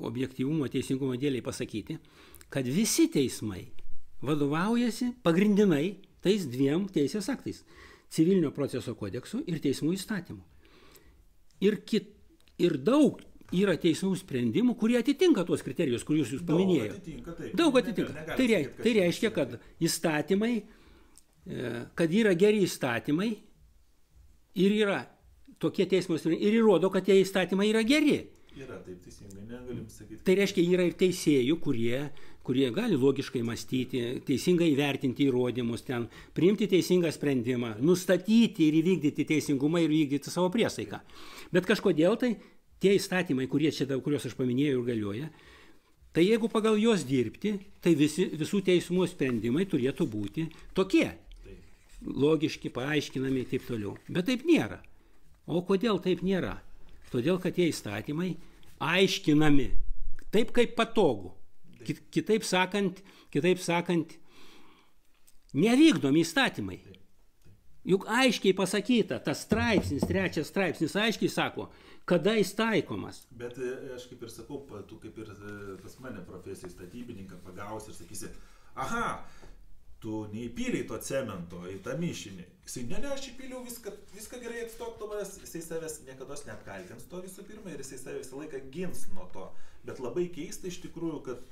objektyvumo teisingumo dėliai pasakyti, kad visi teismai vadovaujasi pagrindinai tais 2 teisės aktais – civilinio proceso kodeksu ir teismų įstatymu. Ir Ir daug yra teismų sprendimų, kurie atitinka tuos kriterijus, kuriuos jūs paminėjote. Daug atitinka. Tai reiškia, kad įstatymai, kad yra geri įstatymai ir yra tokie teismo sprendimai ir įrodo, kad tie įstatymai yra geri. Yra, taip teisingai, negalim sakyti. Tai reiškia, yra ir teisėjų, kurie gali logiškai mąstyti, teisingai įvertinti įrodymus, ten, priimti teisingą sprendimą, nustatyti ir įvykdyti teisingumą ir įvykdyti savo priesaiką. Bet kažkodėl tai tie įstatymai, kuriuos aš paminėjau ir galioja, tai jeigu pagal juos dirbti, tai visų teismų sprendimai turėtų būti tokie. Logiški, paaiškinami ir taip toliau. Bet taip nėra. O kodėl taip nėra? Todėl, kad tie įstatymai aiškinami taip, kaip patogu. Kitaip sakant, nevykdomi įstatymai. Juk aiškiai pasakyta, tas straipsnis, 3 straipsnis aiškiai sako, kada jis taikomas. Bet aš kaip ir sakau, tu kaip ir pas mane profesijai statybininką pagausi ir sakysi, aha, tu neįpyliai to cemento į tą mišinį. Jisai, ne, aš įpyliau viską gerai atstok, jisai savęs niekada neapkaltins to visų pirma ir jisai savęs visą laiką gins nuo to. Bet labai keista iš tikrųjų, kad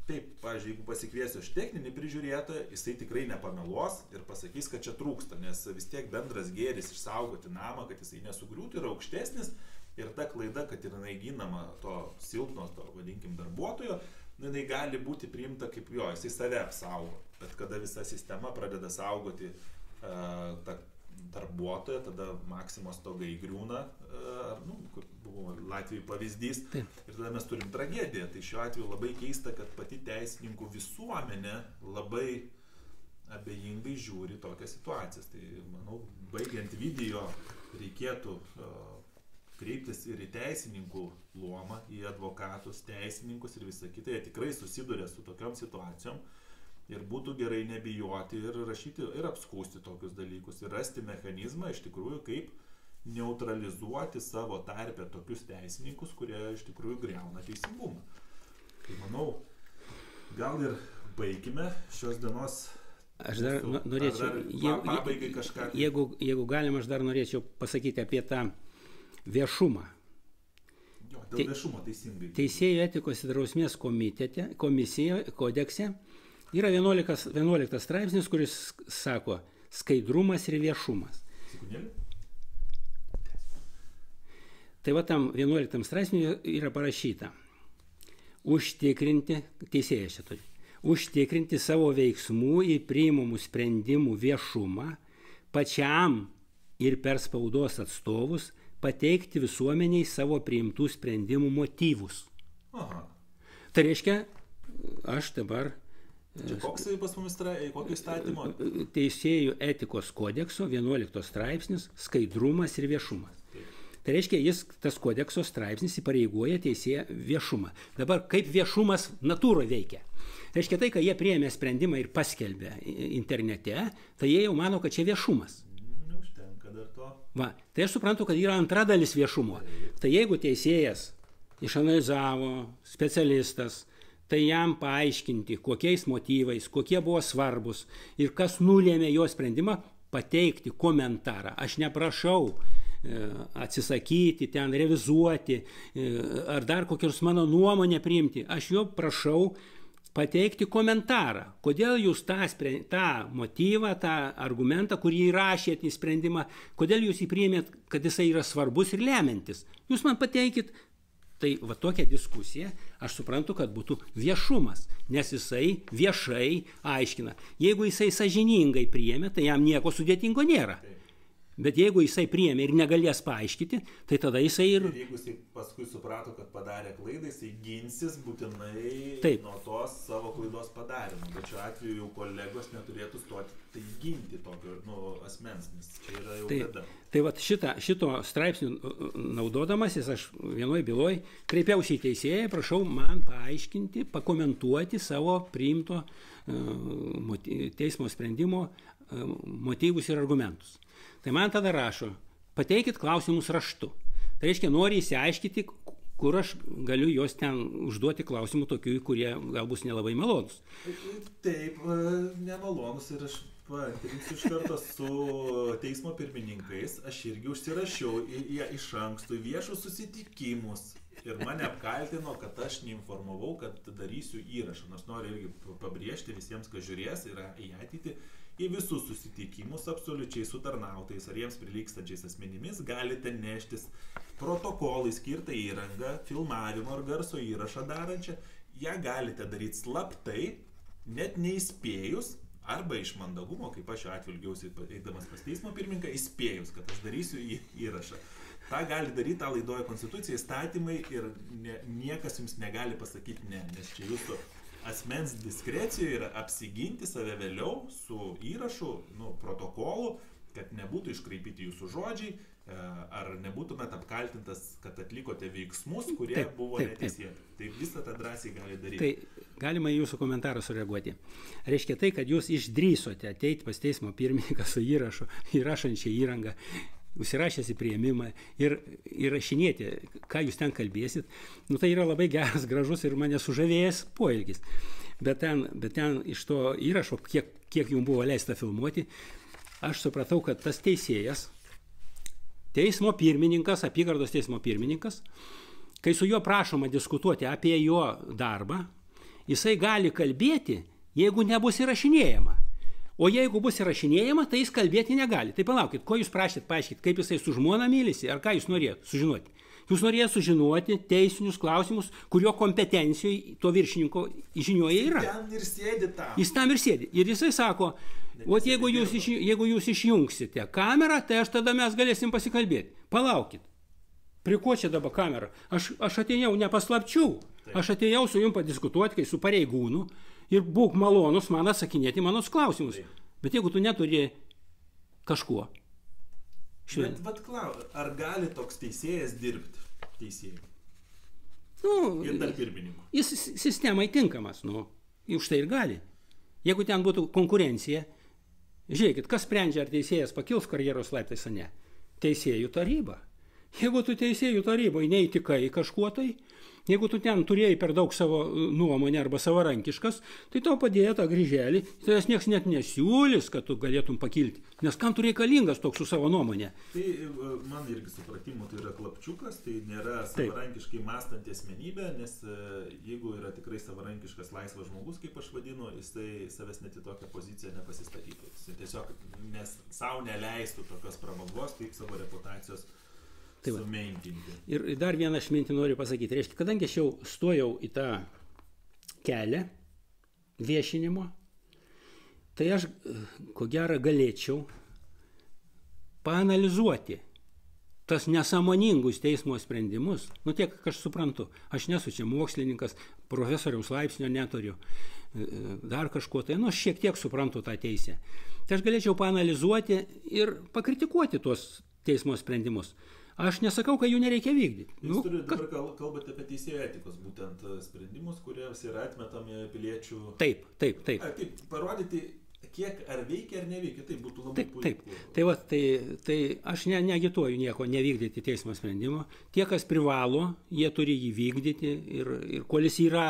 taip, pavyzdžiui, jeigu pasikviesiu aš techninį prižiūrėtoją, jisai tikrai nepameluos ir pasakys, kad čia trūksta, nes vis tiek bendras gėris išsaugoti namą, kad jisai nesugriūtų, yra aukštesnis ir ta klaida, kad yra ginama to silpno, to vadinkim darbuotojo, jinai gali būti priimta kaip jo, jisai save apsaugo, bet kada visa sistema pradeda saugoti tą darbuotoją, tada Maksimos stogai griūna, kur buvo Latvijai pavyzdys. Taip. Ir tada mes turim tragediją. Tai šiuo atveju labai keista, kad pati teisininkų visuomenė labai abejingai žiūri tokias situacijas. Tai, manau, baigiant video, reikėtų kreiptis ir į teisininkų luomą, į advokatus, teisininkus ir visą kitą. Jie tikrai susiduria su tokiom situacijom. Ir būtų gerai nebijoti ir rašyti ir apskūsti tokius dalykus ir rasti mechanizmą iš tikrųjų, kaip neutralizuoti savo tarpę tokius teisininkus, kurie iš tikrųjų griauna teisingumą. Tai manau, gal ir baigime šios dienos. Aš dar norėčiau, pabaigai kažką. Jeigu galim, aš dar norėčiau pasakyti apie tą viešumą. Jo, dėl viešumo teisingai. Teisėjų etikos ir drausmės kodekse yra 11 straipsnis, kuris sako skaidrumas ir viešumas. Sekundėlį. Tai va tam 11 straipsniui yra parašyta užtikrinti, teisėjas čia turi, užtikrinti savo veiksmų ir priimamų sprendimų viešumą, pačiam ir per spaudos atstovus pateikti visuomeniai savo priimtų sprendimų motyvus. Aha. Tai reiškia, aš dabar čia koks pas mumis kokio įstatymo? Teisėjų etikos kodekso 11 straipsnis skaidrumas ir viešumas. Tai reiškia, tas kodekso straipsnis įpareigoja teisėją viešumą. Dabar kaip viešumas natūroje veikia? Tai reiškia tai, kad jie priėmė sprendimą ir paskelbė internete, tai jie jau mano, kad čia viešumas. Neužtenka dar to. Va, tai aš suprantu, kad yra antra dalis viešumo. Tai jeigu teisėjas išanalizavo, specialistas, tai jam paaiškinti, kokiais motyvais, kokie buvo svarbus ir kas nulėmė jo sprendimą, pateikti komentarą. Aš neprašau atsisakyti, ten revizuoti ar dar kokios mano nuomonę priimti. Aš jo prašau pateikti komentarą. Kodėl jūs tą motyvą, tą argumentą, kurį įrašėt į sprendimą, kodėl jūs jį priėmėt, kad jisai yra svarbus ir lemiantis. Jūs man pateikit. Tai va tokia diskusija, aš suprantu, kad būtų viešumas, nes jisai viešai aiškina. Jeigu jisai sąžiningai priėmė, tai jam nieko sudėtingo nėra. Bet jeigu jisai priėmė ir negalės paaiškyti, tai tada jisai ir... Ir jeigu jisai paskui suprato, kad padarė klaidą, jisai ginsis būtinai Taip. Nuo tos savo klaidos padarimo. Bet šiuo atveju jau kolegos neturėtų stoti tai ginti tokio asmens, nes čia yra jau bėda. Tai vat šito straipsnių naudodamasis, aš vienoj byloj kreipiausi į teisėją, prašau man paaiškinti, pakomentuoti savo priimto teismo sprendimo motyvus ir argumentus. Tai man tada rašo, pateikit klausimus raštu. Tai reiškia, nori įsiaiškyti, kur aš galiu jos ten užduoti klausimų tokių, kurie gal bus nelabai malonus. Taip, nemalonus ir aš paantrinsiu iš karto su teismo pirmininkais. Aš irgi užsirašiau iš anksto viešus susitikimus ir mane apkaltino, kad aš neinformavau, kad darysiu įrašą. Nors noriu irgi pabrėžti visiems, kas žiūrės ir į ateitį, į visus susitikimus absoliučiai su tarnautojais ar jiems prilykstančiais asmenimis galite neštis protokolai skirtą įrangą, filmavimo ar garso įrašą darančią. Ją galite daryti slaptai, net neįspėjus, arba iš mandagumo, kaip aš šiuo atveju ilgiausiai eidamas pas teismo pirmininką, įspėjus, kad aš darysiu įrašą. Ta gali daryti, tą laidoja konstitucija, įstatymai ir niekas jums negali pasakyti ne, nes čia jūsų asmens diskrecijoje yra apsiginti save vėliau su įrašu, protokolu, kad nebūtų iškraipyti jūsų žodžiai, ar nebūtumėt apkaltintas, kad atlikote veiksmus, kurie buvo neteisėti. Tai visą tą drąsiai gali daryti. Tai galima į jūsų komentarą sureaguoti. Reiškia tai, kad jūs išdrįsote ateiti pas teismo pirmininką su įrašu, įrašančią įrangą, užsirašęs į priėmimą ir įrašinėti, ką jūs ten kalbėsit. Tai yra labai geras, gražus ir mane sužavėjęs poelgis. Bet ten iš to įrašo, kiek jums buvo leista filmuoti, aš supratau, kad tas teisėjas, teismo pirmininkas, apygardos teismo pirmininkas, kai su juo prašoma diskutuoti apie jo darbą, jisai gali kalbėti, jeigu nebus įrašinėjama. O jeigu bus įrašinėjama, tai jis kalbėti negali. Tai palaukit, ko jūs prašėt paaiškit, kaip jisai su žmona mylisi, ar ką jūs norėjot sužinoti? Jūs norėjot sužinoti teisinius klausimus, kurio kompetencijoje to viršininko žinioje yra. Jis tam ir sėdi. Ir jisai sako, jeigu jūs išjungsite kamerą, tai tada mes galėsim pasikalbėti. Palaukit. Prie ko čia dabar kamera? Aš atėjau ne paslapčių. Aš atėjau su jums padiskutuoti, kai su pareigūnu, ir būk malonus man atsakinėti mano klausimus. Bet jeigu tu neturi kažkuo. Bet ar gali toks teisėjas dirbti teisėjai? Ir dar pirmininku. Jis sistemai tinkamas, už tai ir gali. Jeigu ten būtų konkurencija, žiūrėkit, kas sprendžia, ar teisėjas pakils karjeros laiptais, ar ne? Teisėjų taryba. Jeigu tu teisėjų taryboje neįtikai kažkuo tai, jeigu tu ten turėjai per daug savo nuomonę arba savarankiškas, tai tau padėjo tą grįželį, tai nieks net nesiūlys, kad tu galėtum pakilti. Nes kam tu reikalingas toks su savo nuomonė? Tai man irgi supratimu, tai yra klapčiukas, tai nėra savarankiškai mąstanti asmenybė, nes jeigu yra tikrai savarankiškas laisvas žmogus, kaip aš vadinu, jisai savęs net į tokią poziciją nepasistatytų. Jis tiesiog savo neleistų tokios prabangos, kaip savo reputacijos sumenkinti. Ir dar vieną aš mintį noriu pasakyti. Reiškia, kadangi aš jau stojau į tą kelią viešinimo, tai aš ko gero galėčiau paanalizuoti tas nesąmoningus teismo sprendimus. Tiek, aš suprantu, aš nesu čia mokslininkas, profesoriaus laipsnio neturiu, dar kažko tai, šiek tiek suprantu tą teisę. Tai aš galėčiau paanalizuoti ir pakritikuoti tuos teismo sprendimus. Aš nesakau, kad jų nereikia vykdyti. Jūs dabar kalbate apie teisėjų etikos, būtent sprendimus, kuriems yra atmetami piliečių. Taip. Taip, parodyti, kiek ar veikia, ar neveikia, tai būtų labai puiku. Tai aš neagituoju nieko nevykdyti teismo sprendimo. Tie, kas privalo, jie turi jį vykdyti ir kol jis yra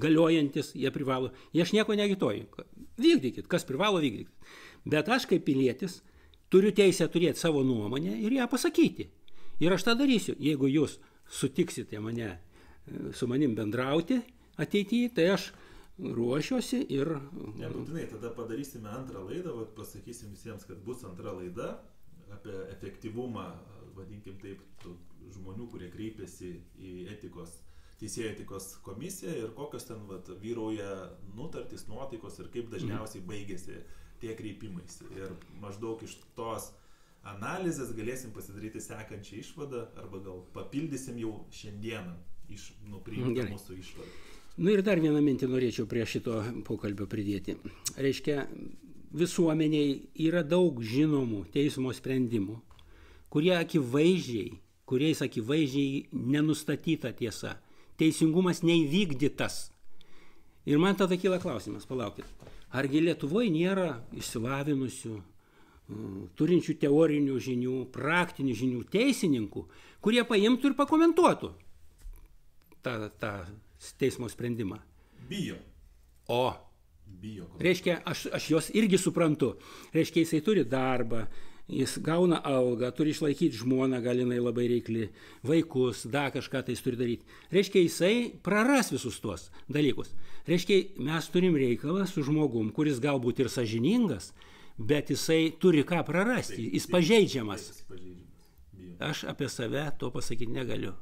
galiojantis, jie privalo. Aš nieko neagituoju. Vykdykit, kas privalo vykdykit. Bet aš kaip pilietis turiu teisę turėti savo nuomonę ir ją pasakyti. Ir aš tą darysiu. Jeigu jūs sutiksite su manim bendrauti ateityje, tai aš ruošiuosi ir... Nebūtinai, tada padarysime antrą laidą, pasakysim visiems, kad bus antra laida apie efektyvumą, vadinkim taip, žmonių, kurie kreipiasi į teisėjų etikos komisiją ir kokios ten vyrauja nutartys, nuotaikos ir kaip dažniausiai baigėsi tie kreipimaisi. Ir maždaug iš tos analizės galėsim pasidaryti sekančią išvadą arba gal papildysim jau šiandieną priimtą mūsų išvadą. Ir dar vieną mintį norėčiau prie šito pokalbio pridėti. Reiškia, visuomeniai yra daug žinomų teismo sprendimų, kuriais akivaizdžiai nenustatyta tiesa. Teisingumas neįvykdytas. Ir man tada kyla klausimas, palaukit. Argi Lietuvoje nėra išsilavinusių, turinčių teorinių žinių, praktinių žinių teisininkų, kurie paimtų ir pakomentuotų tą teismo sprendimą? Bijo. O Bijo. Reiškia, aš jos irgi suprantu. Reiškia, jisai turi darbą, jis gauna algą, turi išlaikyti žmoną, gal jinai labai reikli, vaikus, da kažką tai jis turi daryti. Reiškia, jisai praras visus tuos dalykus. Reiškia, mes turim reikalą su žmogum, kuris galbūt ir sąžiningas, bet jisai turi ką prarasti, jis pažeidžiamas. Aš apie save to pasakyti negaliu.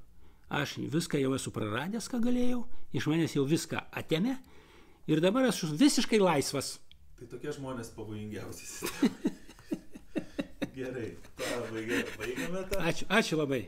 Aš viską jau esu praradęs, ką galėjau, iš manęs jau viską atėmė ir dabar esu visiškai laisvas. Tai tokie žmonės pavojingiausiai. Gerai, baigiame tą. Ačiū labai.